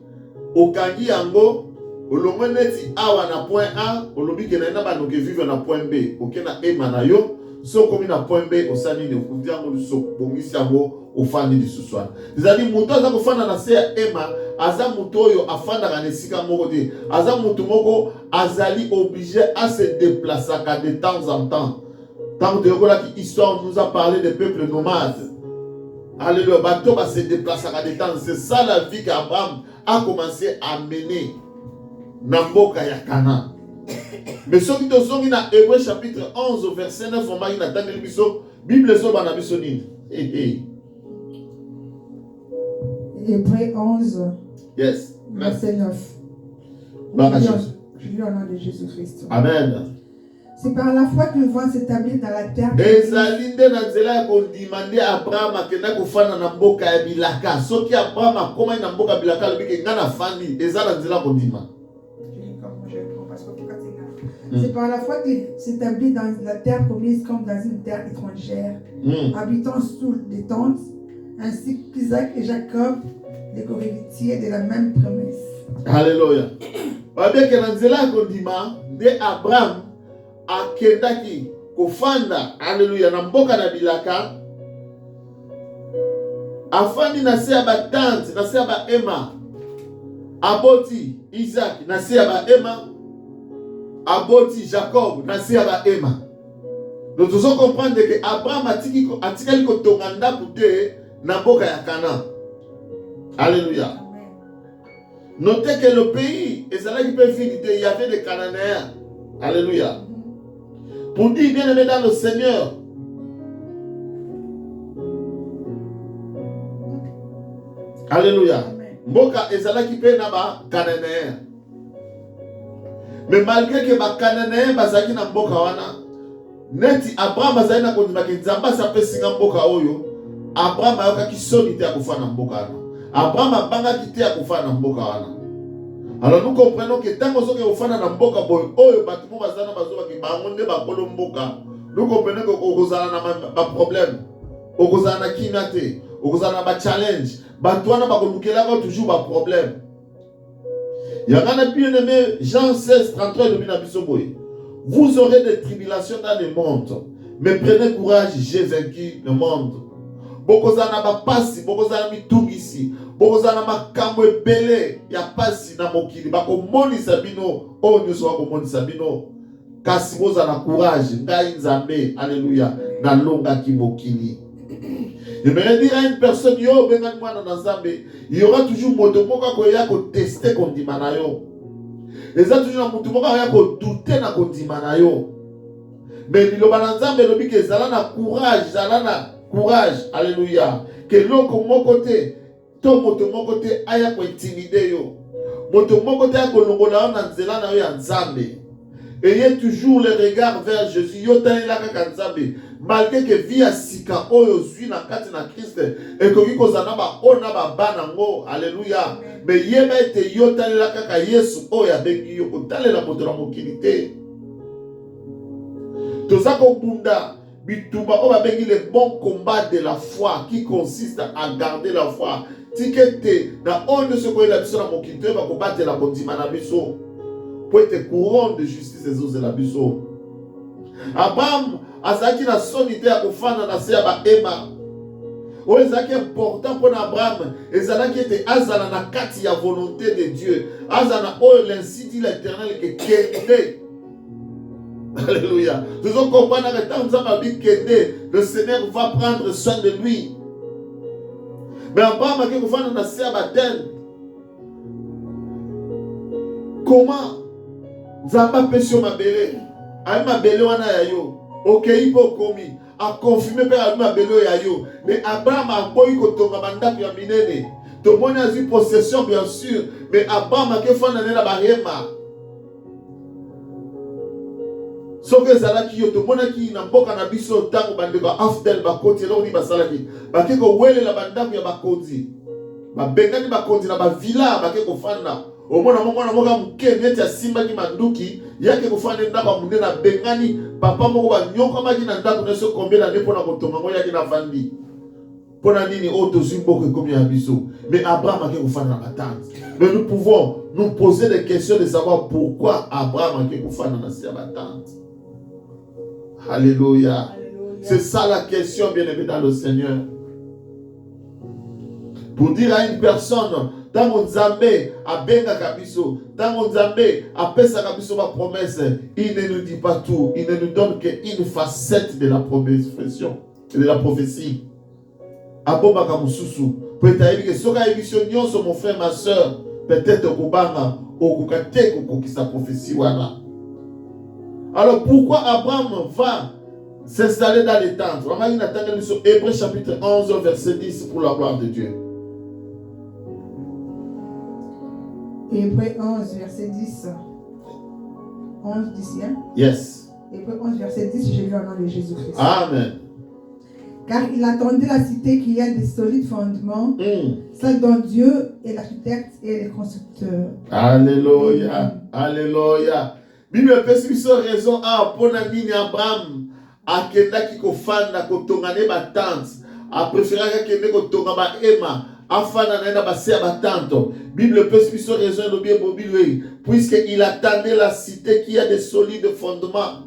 A: okangi yango olongwe neti awa na point A, olobi ke na banoke vivre na point B, oke na ema na yo, so komi na point B, osani ne okundi yango luso, bongisi yango ofandi lisuswana. C'est-à-dire, muto aza kofanda na se ya ema, aza muto oyo afanda ka nesika moko te, aza muto moko azali obligé à se déplacer de temps en temps. Tant que la histoire nous a parlé des peuples nomades. Alléluia, bateau va se déplacer de temps. C'est ça la vie qu'Abraham a commencé à mener. Namboka ya Kana. Mais ce qui te sont dans Hébreu chapitre 11 verset 9 on va y attendre le biso Bible so bana biso nini.
B: Hébreu 11
A: yes
B: verset 9. Je lis au nom de Jésus-Christ.
A: Amen.
B: C'est par la foi que nous devons s'établir dans la terre.
A: Ezalinde na nzela ko demander Abraham akenda kofana na mboka ya bilaka. Soki Abraham akoma na mboka ya bilaka lobike ngana fandi ezala nzela ko ndima.
B: C'est par la foi qu'il s'établit dans la terre promise comme dans une terre étrangère, habitant sous des tentes, ainsi qu'Isaac et Jacob, les co-héritiers de la même promesse.
A: Alléluia. Bien que dans nzela ko ndima de Abraham akendaki kofanda alléluia na mboka na bilaka afandi na se ya batante na se ya ba ema aboti Isaac na se ya ba ema aboti Jacob na se ya ba ema. Donc nous devons comprendre que Abraham atikali kotonga ndaku te na mboka ya Canaan. Alléluia. Notez que le pays ezalaki pe fidélité, il y avait des Cananéens. Alléluia. Pour dire bien aimé dans le Seigneur. Alléluia. Mboka ezalaki pe na ba Cananéens. Mais malgré que ba Cananéens bazaki na mboka wana, neti Abraham bazali na kondima ke Nzamba sape singa mboka oyo, Abraham ayokaki soni te ya kofa na mboka wana. Abraham abangaki te ya kofa na mboka wana. Alors nous comprenons que tant que nous sommes dans mboka boy, oyo batu mo bazana bazoba ki bango nde bakolo mboka. Nous comprenons que okozala na ba problème, okozala na kinate, okozala na ba challenge, batu wana bakolukela ko toujours ba problème. Yangana bien aimé Jean 16 33 de bina biso boy. Vous aurez des tribulations dans le monde, mais prenez courage, j'ai vaincu le monde. Bokozana ba pasi, bokozana mitungisi, bokozana makambo ebele ya pasi na mokili, bakomonisa bino, o nyonso bakomonisa bino. Kasi bozana courage, ngai Nzambe, alléluia, na longa ki mokili. Je me dire à une personne, yo benga mwana na Nzambe, il y aura toujours moto moka koya ko tester kondima na yo. Eza toujours moto moka koya ko douter na kondima na yo. Mais liloba na Nzambe lobi ke zala na courage, zala na courage, alléluia. Que l'oko mon côté, to moto mon côté aya ko intimider yo. Moto mon côté a ko longola na nzela na yo ya Nzambe. ayez toujours le regard vers Jésus. Malgré que vie à sika oyo zui na kati na Christ et que kozana ba ona ba banango. Alléluia. Mais yeba ete yotalela kaka Yesu oya bengi yo kotalela moto na mokilité. Tozako bunda bituba o ba bengi le bon combat de la foi qui consiste à garder la foi. Tikete na on se ko la biso na mokilité ba combattre la bondima na biso. Pour être couronne de justice et aux la biso. Abraham azaki na sonité ya kofana na se ya ba ema. O ezaki important pour Abraham, ezalaki ete azala na kati ya volonté de Dieu. Azana o l'ainsi dit l'Éternel que kende. Alléluia. Nous allons comprendre que tant que le Seigneur va prendre soin de lui. Mais Abraham a kofana na se ya ba ten. Comment Zamba pesio mabele, a mabele wana yayo, okei po komi, a confirmé per a mabele yayo, mais Abraham a boyi kotonga bandaki ya minene, to moni a eu possession bien sûr, mais Abraham a kefana nela bahema. Soke zalaki yo to mona ki na mboka na biso tango bandeko aftel bakoti lo ni basalaki, bakeko wele la bandaki ya bakoti, ba bengani bakoti na ba villa bakeko fana. Au moins, mwana moka mukene tia simba ki manduki yake kufanya ndaba munene na bengani papa moko ba nyoko maki na ndako neso combien d'années pour na kotonga ngo yaki na vandi pona nini auto zimboke comme ya biso. Mais Abraham a kufanya na batante. Mais nous pouvons nous poser des questions de savoir pourquoi Abraham a kufanya na sia batante. Alléluia. C'est ça la question, bien aimé dans le Seigneur. Pour dire à une personne tango nzambe abenga kabiso, tango nzambe apesa kabiso ma promesse, il ne nous dit pas tout, il ne nous donne qu'une facette de la profession, de la prophétie. Aboba kamususu, peut-être que soka émission nyonso mon frère ma soeur, peut-être kobanga okukate kokokisa prophétie wana. Alors pourquoi Abraham va s'installer dans les tentes? On va lire sur Hébreux chapitre 11 verset 10 pour la gloire de Dieu.
B: Hébreux 11, verset 10. 11, 10, hein?
A: Yes.
B: Hébreux 11, verset 10, j'ai lu au nom de Jésus-Christ.
A: Amen.
B: Car il attendait la cité qui a des solides fondements, celle dont Dieu est l'architecte et le constructeur.
A: Alléluia. Alléluia. Bible pesi biso raison a pona nini Abraham akendaki kofanda kotongane ba tente, a préféré kende kotonga ba ema. Afana naenda basi ya batanto. Bible pesi biso raison de bien bobilwe, puisque il attendait la cité qui a des solides fondements.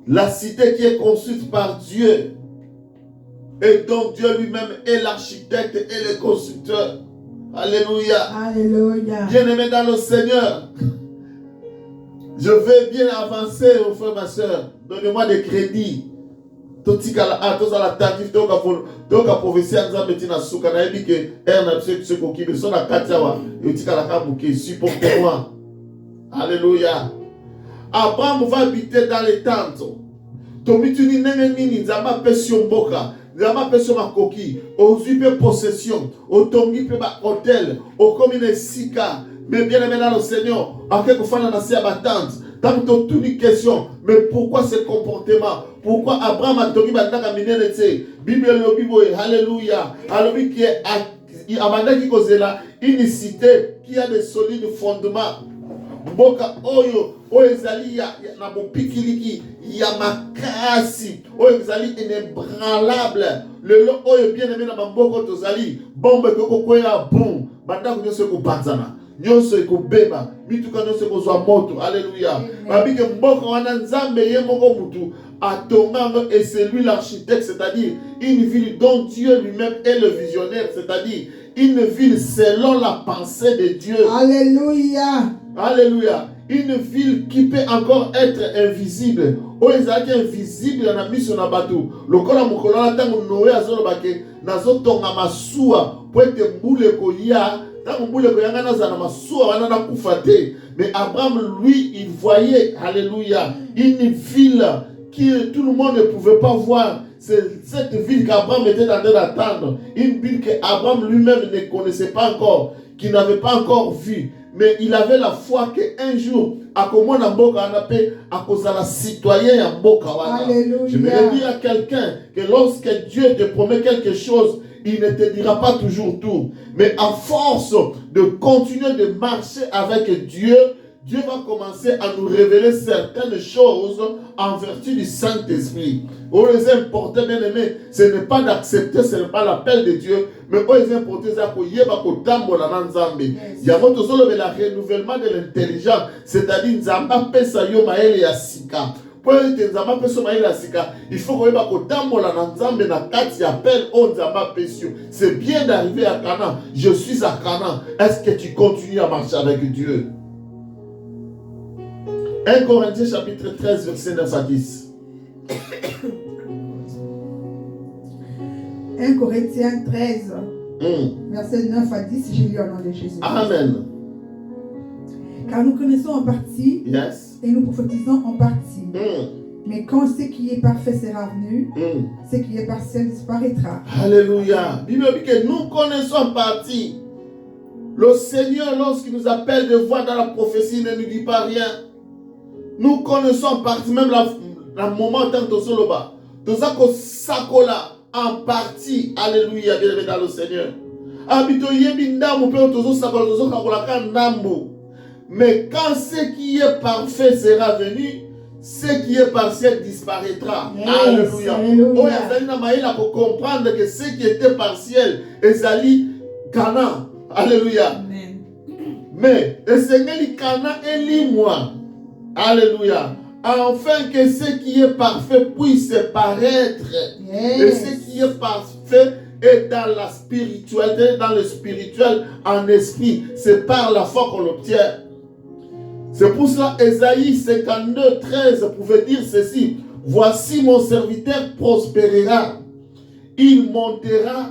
A: La cité qui est construite par Dieu et dont Dieu lui-même est l'architecte et le constructeur. Alléluia.
B: Alléluia.
A: Bien-aimé dans le Seigneur, je vais bien avancer, mon frère, ma soeur. Donnez-moi des crédits. Totikala atozala tatif toka prophétie nzambe tina suka na yebi ke na biso ko kibe so na katiawa yotikala ka muke supportez-moi. Alléluia. Abraham va habiter dans les tentes. Tomituni nenge nini nzamba pesio mboka, nzamba pesio makoki, ozupe possession, otongi pe ba hôtel, okomine sika, mais bien aimé dans le Seigneur, ake kofana na sia ba tente. Tant que tu une question, mais pourquoi ce comportement? Pourquoi Abraham a donné bandaka minene tse? Bible le Bible, alléluia. Alors qui est abandaki kozela une cité qui a des solides fondements. Mboka oyo ezali ya na bopikiliki ya makasi oyo ezali inébranlable. Le lo oyo bien aimé na bamboko tozali bombe koko kwela bon bandako nyonso ko panzana. Nyonso ekobeba mituka nyonso ekozwa moto. Alléluia. Babike mboka wana nzambe ye moko mutu atonga et c'est lui l'architecte, c'est-à-dire une ville dont Dieu lui-même est le visionnaire, c'est-à-dire une ville selon la pensée de Dieu.
B: Alléluia.
A: Alléluia. Une ville qui peut encore être invisible. O ezaki invisible na miso na bato. Lokola mokolo na tango Noé azolobake nazotonga masuwa po ete mbule koya. Mais Abraham, lui, il voyait, alléluia, une ville que tout le monde ne pouvait pas voir. C'est cette ville qu'Abraham était en train d'attendre. Une ville qu'Abraham lui-même ne connaissait pas encore. qui n'avait pas encore vu. Mais il avait la foi qu'un jour, à comment na mboka anape, à cause de la citoyen à mboka wana. Je me dire à quelqu'un que lorsque Dieu te promet quelque chose, il ne te dira pas toujours tout. Mais à force de continuer de marcher avec Dieu, Dieu va commencer à nous révéler certaines choses en vertu du Saint-Esprit. Oh, les important, bien aimé, ce n'est pas d'accepter, ce n'est pas l'appel de Dieu, mais oh, les important, c'est qu'il y a le renouvellement de l'intelligence, c'est-à-dire, Nzamba pesa yo maele ya sika. Il faut que c'est bien d'arriver à Canaan. Je suis à Canaan. Est-ce que tu continues à marcher avec Dieu? 1 Corinthiens chapitre 13 verset 9 à 10.
B: 1 Corinthiens 13 verset 9 à 10, j'ai lu au nom de Jésus.
A: Amen.
B: Car nous connaissons en partie,
A: yes,
B: et nous prophétisons en partie. Mais quand ce qui est parfait sera venu, ce qui est partiel disparaîtra.
A: Alléluia. Bible dit que nous connaissons en partie. Le Seigneur, lorsqu'il nous appelle de voir dans la prophétie, ne nous dit pas rien. Nous connaissons en partie, même la moment où nous sommes là-bas. Tout ça que sakola en partie. Alléluia, bien dans le Seigneur. Mais quand ce qui est parfait sera venu, ce qui est partiel disparaîtra.
B: Yes,
A: alléluia.
B: Alléluia.
A: Pour comprendre que ce qui était partiel est allé Cana. Alléluia.
B: Amen.
A: Mais le Seigneur dit Cana et moi. Alléluia. Afin que ce qui est parfait puisse paraître.
B: Yes.
A: Et ce qui est parfait est dans la spiritualité, dans le spirituel en esprit. C'est par la foi qu'on l'obtient. C'est pour cela Ésaïe 52, 13 pouvait dire ceci. Voici mon serviteur prospérera. Il montera,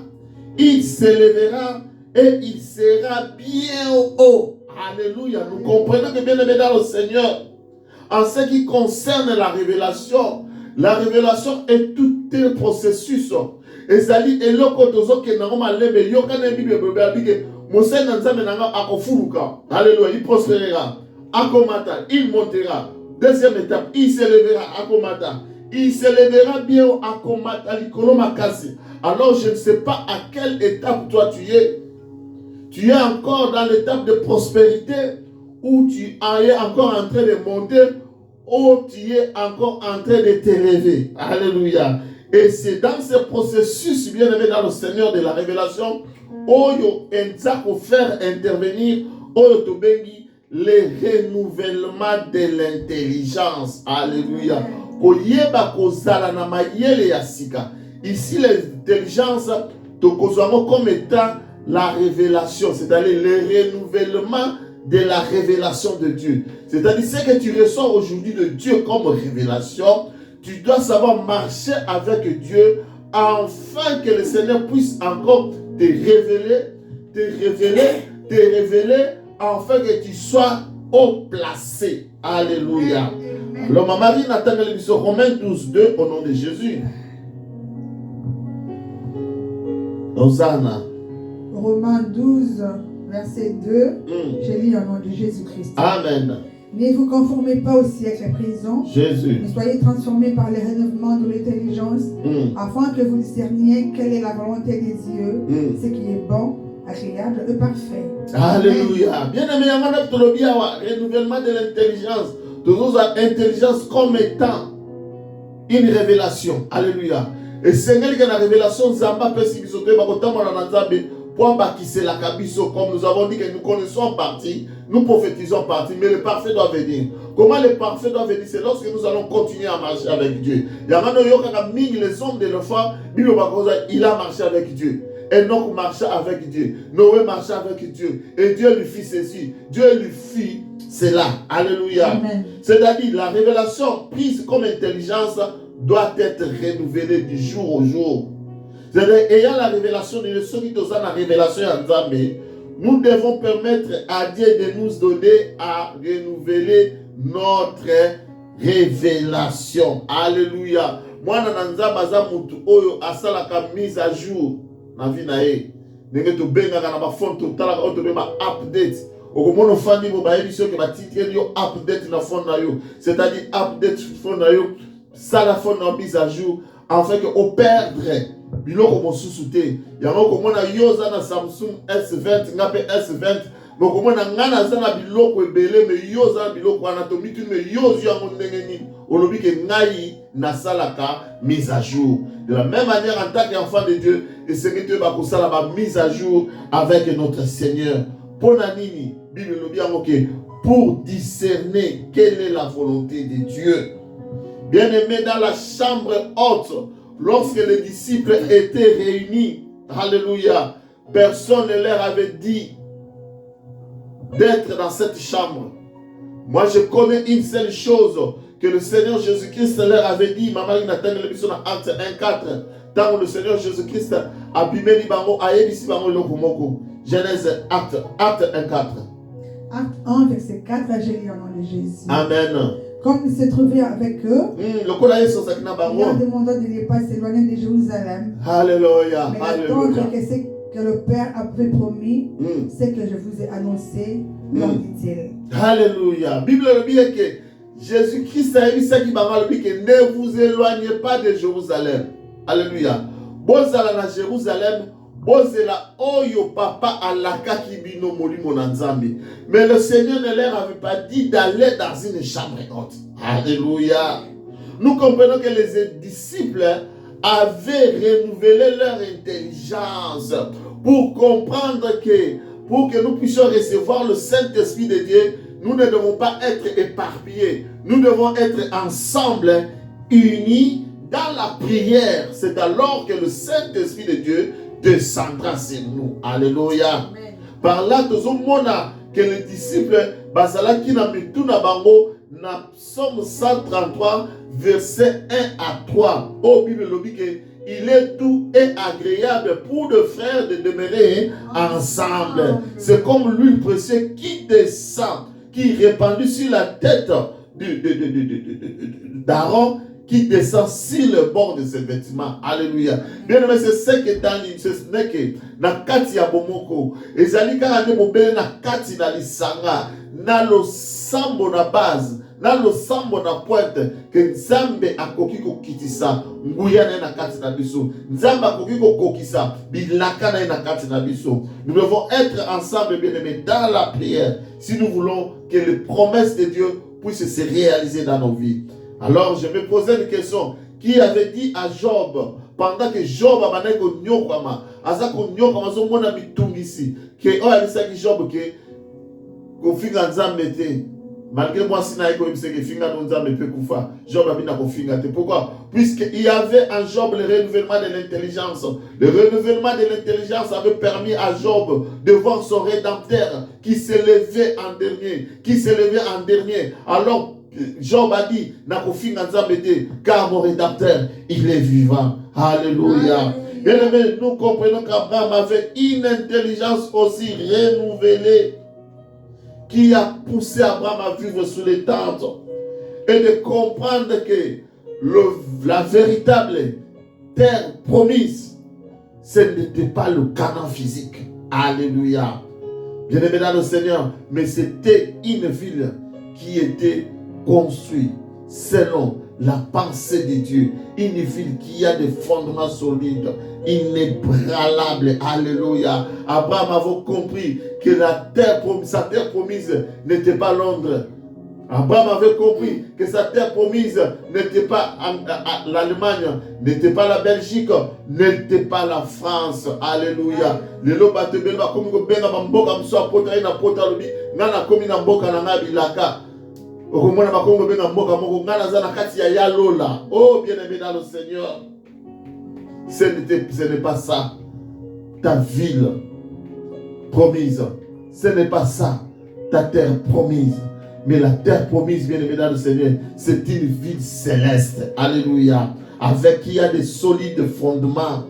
A: il s'élèvera et il sera bien haut. Alléluia. Nous comprenons que bien aimé dans le Seigneur, en ce qui concerne la révélation est tout un processus. Ésaïe est là quand on que nous alléluia, il prospérera. Akomata, il montera. Deuxième étape, il s'élèvera. Akomata, il s'élèvera bien au Akomata, l'Ikolomakasi. Alors je ne sais pas à quelle étape toi tu es. Tu es encore dans l'étape de prospérité ou tu es encore en train de monter ou tu es encore en train de t'élever. Alléluia. Et c'est dans ce processus, bien aimé dans le Seigneur de la révélation, Oyo Enzako faire intervenir Oyo Tobengi le renouvellement de l'intelligence. Alléluia. Ici, l'intelligence, comme étant la révélation, c'est-à-dire le renouvellement de la révélation de Dieu. C'est-à-dire ce que tu reçois aujourd'hui de Dieu comme révélation, tu dois savoir marcher avec Dieu afin que le Seigneur puisse encore te révéler, afin que tu sois haut placé. Alléluia. Alors, ma Marie n'attend que l'émission Romains 12, 2 au nom de Jésus. Hosanna.
B: Romains 12, verset 2. Je lis au nom de Jésus-Christ.
A: Amen.
B: Ne vous conformez pas au siècle présent,
A: Jésus.
B: mais soyez transformés par le renouvellement de l'intelligence, afin que vous discerniez quelle est la volonté des dieux, ce qui est bon, agréable et parfait.
A: Alléluia. Bien-aimé, renouvellement de l'intelligence. Toujours l'intelligence comme étant une révélation. Alléluia. Et Seigneur, il y a la révélation, Zamba peut s'y bisoter, comme nous avons dit que nous connaissons en partie, nous prophétisons en partie, mais le parfait doit venir. Comment le parfait doit venir? C'est lorsque nous allons continuer à marcher avec Dieu. Les hommes de l'enfant, il a marché avec Dieu. Enoch marcha avec Dieu. Noé marcha avec Dieu. Et Dieu lui fit ceci. Dieu lui fit cela. Alléluia. C'est-à-dire, la révélation prise comme intelligence doit être renouvelée du jour au jour. C'est-à-dire, ayant la révélation, la révélation en nous devons permettre à Dieu de nous donner à renouveler notre révélation. Alléluia. Moi, Nananza Baza Mutu Oyo Asalaka mise à jour. ndenge tobengaka na bafone totalaka oyo tobenga update okomona ofandi mo bayebi soki batitre yo update na phone na yo, c'est-à-dire update phone na yo sala phone na mise à jour afin que operdre biloko mosusu te. Yango okomona yo za na Samsung S20 nga pe S20 mokomona nga naza na biloko ebele me yo za na biloko wana tomituni me yo zwi yango ndenge nini olobi ke ngai nasalaka mise à jour. De la même manière, en tant qu'enfant de Dieu, et c'est que Dieu va la mise à jour avec notre Seigneur. Pour Nanini, Bible nous dit pour discerner quelle est la volonté de Dieu. Bien aimé, dans la chambre haute, lorsque les disciples étaient réunis, alléluia, personne ne leur avait dit d'être dans cette chambre. Moi, je connais une seule chose que le Seigneur Jésus-Christ leur avait dit. Maman, il attend le mission dans Acte 1:4. Tant le Seigneur Jésus-Christ a bimé libango, a yébisi bango lokomoko. Genèse Acte 1:4.
B: Acte 1, verset 4, j'ai lu au nom de Jésus.
A: Amen.
B: Comme il s'est trouvé avec eux, il leur demanda de ne pas s'éloigner de Jérusalem.
A: Alléluia.
B: Mais d'attendre que le Père avait promis, ce que je vous ai annoncé, leur dit-il.
A: Alléluia. Bible dit que Jésus-Christ a dit que ne vous éloignez pas de Jérusalem. Alléluia. Bozala na Jérusalem, bozela oyo papa alaka kibino molimo na nzambe. Mais le Seigneur ne leur avait pas dit d'aller dans une chambre haute. Alléluia. Nous comprenons que les disciples avaient renouvelé leur intelligence pour comprendre que pour que nous puissions recevoir le Saint-Esprit de Dieu, nous ne devons pas être éparpillés. Nous devons être ensemble, unis dans la prière. C'est alors que le Saint-Esprit de Dieu descendra sur nous. Alléluia. Amen. Par là, nous avons que les disciples, bazalaki na mituna bango, na Psaume 133, verset 1 à 3. Au Bible, il est doux et agréable pour deux frères de demeurer ensemble. C'est comme l'huile précieuse qui descend, qui est répandue sur la tête d'Aaron, qui descend sur le bord de ses vêtements. Alléluia. Bien aimé, c'est ce que dans ce n'est que na kati ya bomoko. Ezali kaka nde mobele na kati na lisanga, na lo sambo na base, na lo sambo na pointe, que Nzambe akoki kokitisa nguya na kati na biso. Nzambe akoki kokokisa bilaka na kati na biso. Nous devons être ensemble, bien aimés, dans la prière, si nous voulons que les promesses de Dieu puissent se réaliser dans nos vies. Alors, je me posais une question. Qui avait dit à Job, pendant que Job a mané ko nyokama, asa ko nyokama so mona mitungisi, que o alisa ki Job que ko finga nzambe te. Malgré moi sina iko ibise que finga nzambe pe kufa. Job a bina ko finga te. Pourquoi? Puisque il y avait en Job le renouvellement de l'intelligence. Le renouvellement de l'intelligence avait permis à Job de voir son rédempteur qui s'élevait en dernier. Alors Job a dit, car mon rédempteur, il est vivant. Alléluia. Bien aimé, nous comprenons qu'Abraham avait une intelligence aussi renouvelée qui a poussé Abraham à vivre sous les tentes et de comprendre que la véritable terre promise, ce n'était pas le Canaan physique. Alléluia. Bien aimé dans le Seigneur, mais c'était une ville qui était construit selon la pensée de Dieu, une ville qui a des fondements solides, inébranlables. Alléluia. Abraham avait compris que sa terre promise n'était pas Londres. Abraham avait compris que sa terre promise n'était pas l'Allemagne, n'était pas la Belgique, n'était pas la France. Alléluia. Le batebelba comme ko benga mboka mso apota ina pota lobi ngana komi na mboka na ngabilaka. Oh, bien aimé dans le Seigneur, ce n'est pas ça ta ville promise, ce n'est pas ça ta terre promise, mais la terre promise, bien aimé dans le Seigneur, c'est une ville céleste. Alléluia. Avec qui il y a des solides fondements,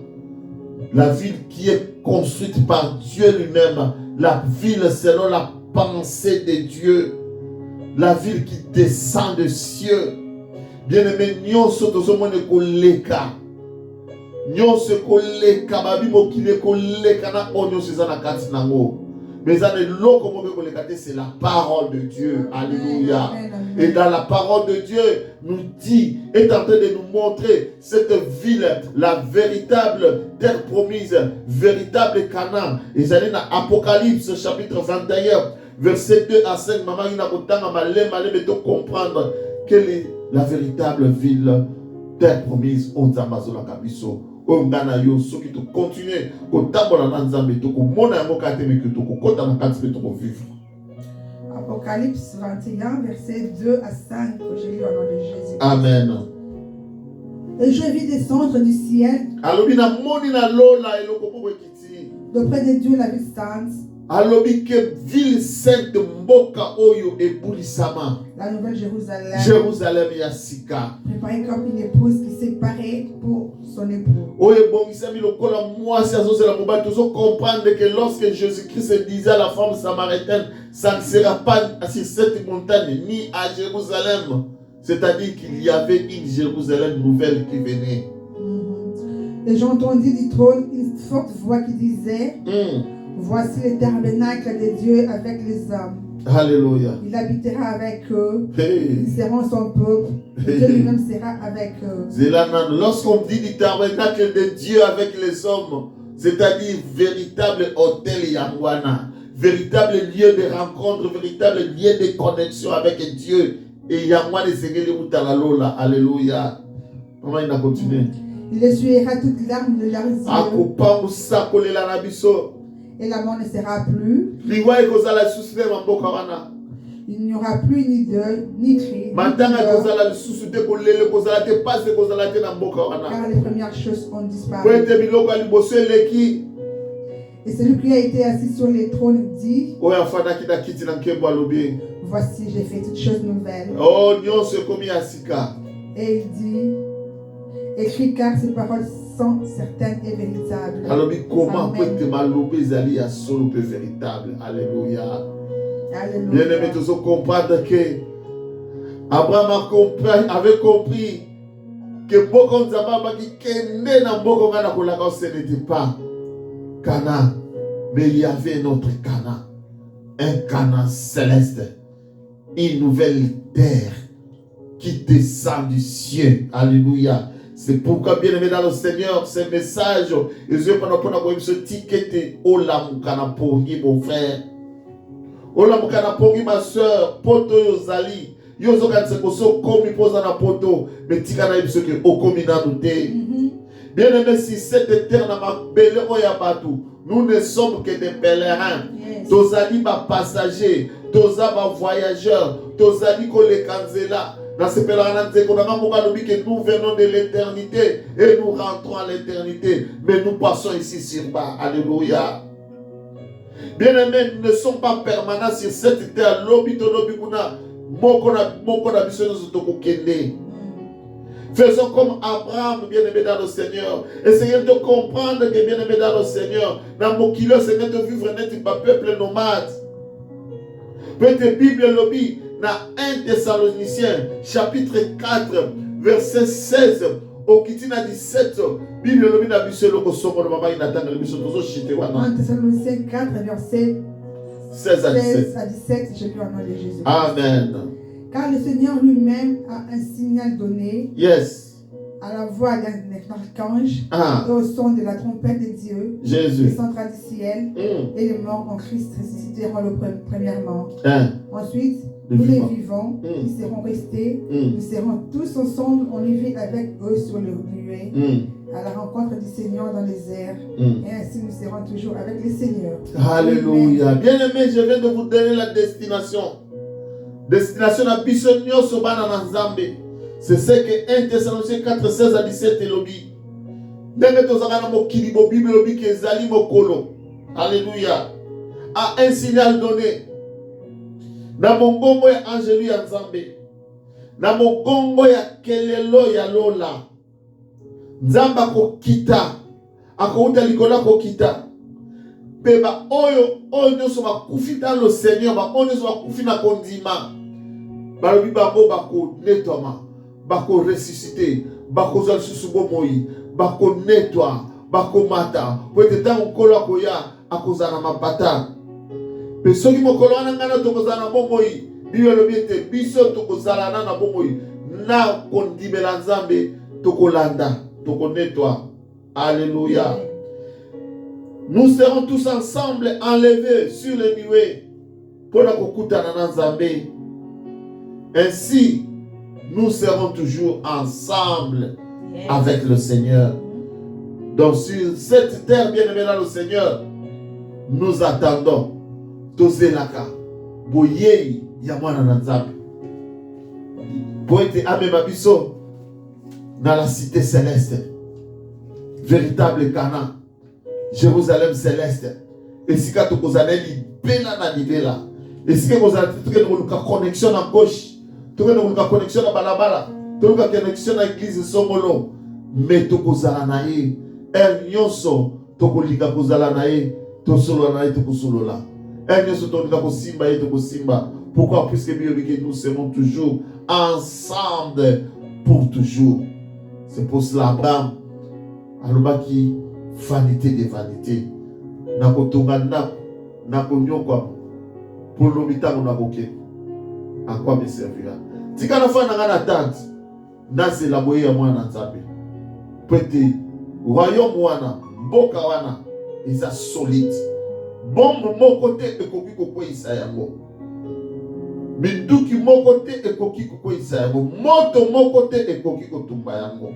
A: la ville qui est construite par Dieu lui-même, la ville selon la pensée de Dieu, la ville qui descend des cieux. Bien aimé, nous sommes koleka. nyonso koleka babi mokili koleka na onyo seza na kati nango. Mais c'est la parole de Dieu. Alléluia. Et dans la parole de Dieu, nous dit, est en train de nous montrer cette ville, la véritable terre promise, véritable Canaan. Et ça dit dans Apocalypse chapitre 21, versets 2 à 5, maman, il a comprendre quelle est la véritable ville, terre promise, on Zamazola Kabiso. Soki to continuer kotambola na nzambe to ko mona yango kate me to ko kota na kati pe to ko vivre.
B: Apocalypse 21 versets 2 à 5 que j'ai lu au nom de Jésus.
A: Amen.
B: Et je vis descendre du ciel.
A: Alobi na moni na lola eloko poko kiti.
B: D'auprès de Dieu la ville sainte.
A: Alobi ke ville sainte mboka oyo ebulisama.
B: La nouvelle Jérusalem.
A: Jérusalem ya sika.
B: Préparée comme une épouse qui s'est parée pour son époux.
A: Oye bongisami lokola mwasi azozela mobali tozo comprendre que lorsque Jésus-Christ disait à la femme samaritaine, ça ne sera pas sur cette montagne ni à Jérusalem. C'est-à-dire qu'il y avait une Jérusalem nouvelle qui venait.
B: Et j'entendis du trône une forte voix qui disait, voici le tabernacle de Dieu avec les hommes.
A: Alléluia.
B: Il habitera avec eux.
A: Hey.
B: Ils seront son peuple. Dieu lui-même sera avec eux.
A: Lorsqu'on dit du tabernacle de Dieu avec les hommes, c'est-à-dire véritable hôtel Yangwana, véritable lieu de rencontre, véritable lieu de connexion avec Dieu. Et Yangwana Sengeli Utalalola. Alléluia. Comment il a continué?
B: Il essuiera toutes larmes de leurs yeux. Et la mort ne sera plus. Il n'y aura plus ni deuil, ni cri. Car les premières choses ont disparu. Et celui qui a été assis sur les trônes dit, voici, j'ai fait toutes choses nouvelles. Et il dit, écris car ces paroles sont certaines et véritables.
A: Alléluia. Bien aimé, tous comprendre que Abraham avait compris que beaucoup de gens ce n'était pas Canaan, mais il y avait un autre Canaan, un Canaan céleste, une nouvelle terre qui descend du ciel. Alléluia. C'est pourquoi, bien aimé dans le Seigneur, ce message, et je vais prendre ce ticket, Olam Kanapongi, mon frère. Olam Kanapongi, ma soeur, Poto Yozali, Yozokan Sekoso, Komi Posa na Poto, mais Tikana Ibsoke, Okomina Nute. Bien aimé, si cette terre n'a pas belé Oyabatu, nous ne sommes que des pèlerins. Tozali ba passagers, Toza ba voyageurs, Tozali ko le Kanzela. Dans ce pèlerinage, que nous venons de l'éternité et nous rentrons à l'éternité. Mais nous passons ici sur bas. Alléluia. Bien aimés, nous ne sommes pas permanents sur cette terre. Faisons comme Abraham, bien aimé dans le Seigneur. Essayons de comprendre que, bien aimé dans le Seigneur, dans mon kilo, c'est de vivre n'est pas peuple nomade. Peut-être Bible lobby. Dans 1 Thessaloniciens, chapitre 4, verset 16, au Kitina 17, Bible le mina biselo ko somo de mama inatanga le biselo zo chite wana.
B: 1 Thessaloniciens 4, verset 16 à 17, j'ai lu au nom de Jésus.
A: Amen.
B: Car le Seigneur lui-même a un signal donné.
A: Yes.
B: À la voix d'un archange et au son de la trompette de Dieu,
A: Jésus
B: descendra du ciel et les morts en Christ ressusciteront premièrement. Ensuite, nous les vivants qui seront restés, nous serons tous ensemble enlevés avec eux sur le nuée à la rencontre du Seigneur dans les airs. Et ainsi nous serons toujours avec le Seigneur.
A: Alléluia. Bien aimé, je viens de vous donner la destination. Destination à Bissonio Sobana Nzambe. C'est ce que 1 Thessaloniciens 4, 16 à 17 est lobby. Alléluia. A un signal donné. Na mongongo ya angelu ya Nzambe. Na mongongo ya kelelo ya lola. Nzamba ko kita. Akouta likola ko kita. Peba oyo so bakufi dans le Seigneur, ba oyo so bakufi na kondima. Balobi bako bako netoma. Bako ressusciter, bako zal susubo moi, bako nettoie, bako mata. Pour être tant mokolo akoya akozana mapata. Pe soki mokolo wana ngana tokozana bomoi, Bible biete biso tokozala na bomoi na kondimela Nzambe tokolanda, tokonettoie. Alléluia. Nous serons tous ensemble enlevés sur les nuées pour la kokutana na Nzambe. Ainsi, nous serons toujours ensemble avec le Seigneur. Donc sur cette terre bien-aimée dans le Seigneur, nous attendons Tozelaka, Boyei, Yamana Nzambe. Poète Amemabiso dans la cité céleste, véritable Cana, Jérusalem céleste. Et si tu as libéla, et si tu as une connexion à gauche, tu as une connexion à balabala, tu as une connexion à l'église Somolo, mais tu as une Nyonso, tokolika kozala nae, tosolo nae tokosolo la. Nyonso tolika kosimba et tokosimba. Pourquoi? Puisque nous serons toujours ensemble pour toujours. C'est pour cela Abraham alobaki vanité des vanités. Nakotonga nakonyokwa pour l'obita monaboke. À quoi me servira? Tika na fa na ngana tante. Na c'est la boye ya mwana Nzambe. Peut-être royaume wana, mboka wana, eza solide. Bombe moko te ekoki kokweyisa yango. Minduki moko te ekoki kokweyisa yango. Moto moko te ekoki kotumba yango.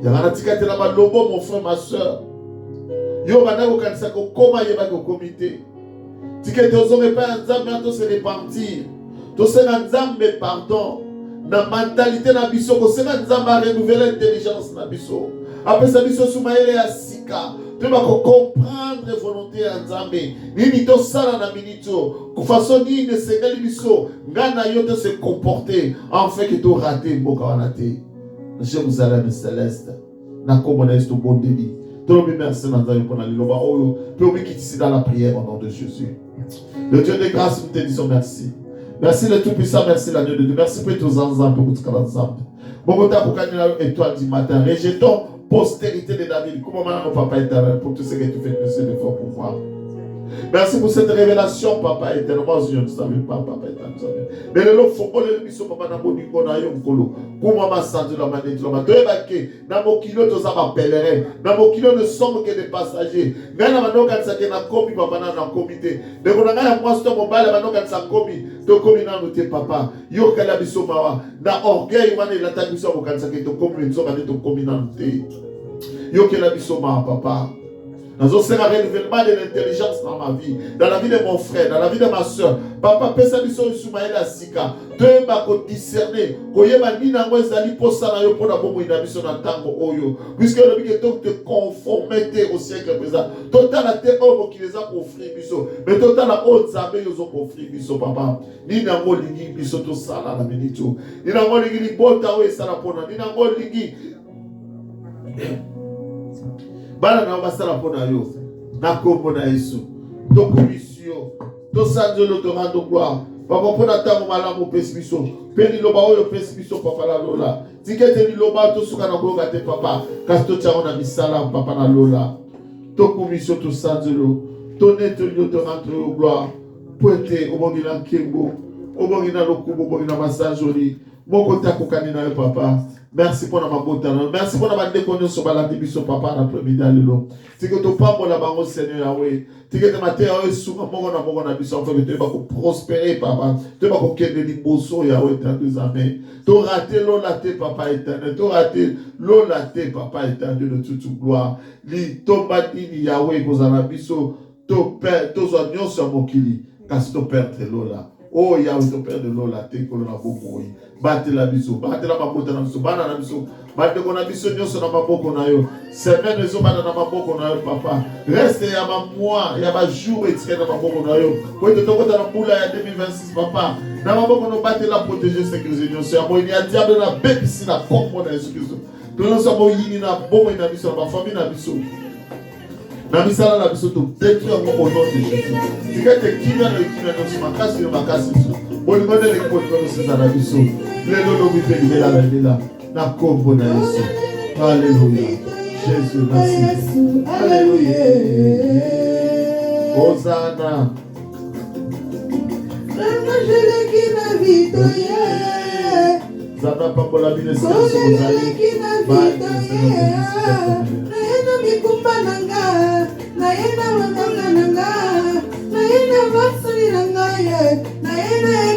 A: Yangana tika te na balobo mon frère, ma soeur. Yo bana ko kanisa ko koma yeba ko komite. Tika te ozonge pa Nzambe ato se repentir. To se Nzambe pardon. Na mentalité na biso ko senga Nzamba renouveler l'intelligence na biso. Après ça biso sumaele ya sika. Tu vas comprendre la volonté ya Nzambe. Nini to sala na minito. Ko façon ni ne sengali biso ngana yo de se comporter en fait que to rater mboka wana te. Jérusalem céleste. Na komona esto bondeli. Trop merci na Nzambe pour na liloba oyo. Pour nous qui dans la prière au nom de Jésus. Le Dieu de grâce nous te disons merci. Merci le Tout-Puissant, merci l'agneau de Dieu. Merci pour tous ensemble, pour tous ensemble. Bon, étoile du matin. Rejetons postérité de David. Comment maintenant, Papa éternel, pour tout ce que tu fais, nous sommes forts pour voir. Merci pour cette révélation, Papa éternel. Moi, je ne savais pas, Papa éternel. Mais le lot, faut que le mission, Papa, n'a pas dit qu'on a eu un colo. Comment m'a senti la manette, la manette. Dans mon kilo, tous ça m'appellerait. Dans mon kilo, ne sommes que des passagers. Mais dans mon cas, ça qui n'a commis, Papa, dans un comité. Mais quand on a un moisson, mon bail, maintenant, quand ça commis, tu commis dans notre papa. Yo, qu'elle a mis son mawa. Dans orgueil, on a l'attaque, nous sommes quand ça qui est commis, nous sommes commis dans notre. Yo, qu'elle a mis son mawa, Papa. Dans un renouvellement de l'intelligence dans ma vie, dans la vie de mon frère, dans la vie de ma soeur. Papa, pesa biso Ismaël Asika. Te ba ko discerner. Ko yeba ni na ngwezali posana yo pona bomo ina biso na tango oyo. Puisque le but est de te conformer au siècle présent. Total a te homme qui les a offert biso. Mais total a autres amis ils ont offert biso papa. Ni na ngo lingi biso to sala na minito. Ni na ngo lingi libota o esala pona. Ni na ngo lingi bala na basala pona yo na kombo na Yesu to commission to sanjelo to rando gloire papa pona tango malamu pesibiso peli loba oyo pesibiso papa la lola tikete ni loba to suka na boga te papa kasto tchao na misala papa na lola to commission to sanjelo to neto yo to rando gloire poete obongina kengo obongina lokubo obongina masajoli moko takokani na yo papa. Merci pour ma beauté. Merci pour ma déconnaissance sur la biso papa na premier dalilo. C'est que tu pas pour la bango Seigneur Yahweh. C'est que tu m'as dit sur mon na biso en fait tu vas prospérer papa. Tu vas conquérir des bosso Yahweh dans deux années. Tu raté l'eau la te papa éternel. Tu raté l'eau la te papa éternel de toute gloire. Li tomba ni Yahweh kozana biso to père to soignon sur mokili. Parce que tu perds l'eau là. Oh Yahweh ton père de l'eau la te ko na bomo. Batte la biso, batte la mabota na biso, bana na biso, batte ko na biso nyonso na maboko na yo. Semaine ezo bana na maboko na yo papa. Reste ya ba mois, ya ba jour etikena na maboko na yo. Ko te tokota na pula ya 2026 papa. Na maboko no batte la protéger sécuriser nyonso. Ya mo ni a diable na bepisi na kombo na Yesu Kristo. Tono so mo yini na bomo na biso na ba famille na biso. Na misala na biso to détruire au nom de Jésus. Tikete kina na kina nyonso makasi. Bolingo de l'école de nos biso. Le lolo mi pe libela la libela. na kombo na Yesu. Alléluia. Jésus, merci. Alléluia. Hosanna. Zaba pambola bine senso mozali. Ba
B: naena mikumba nanga, naena wanganga nanga, naena vasuli nanga ye, naena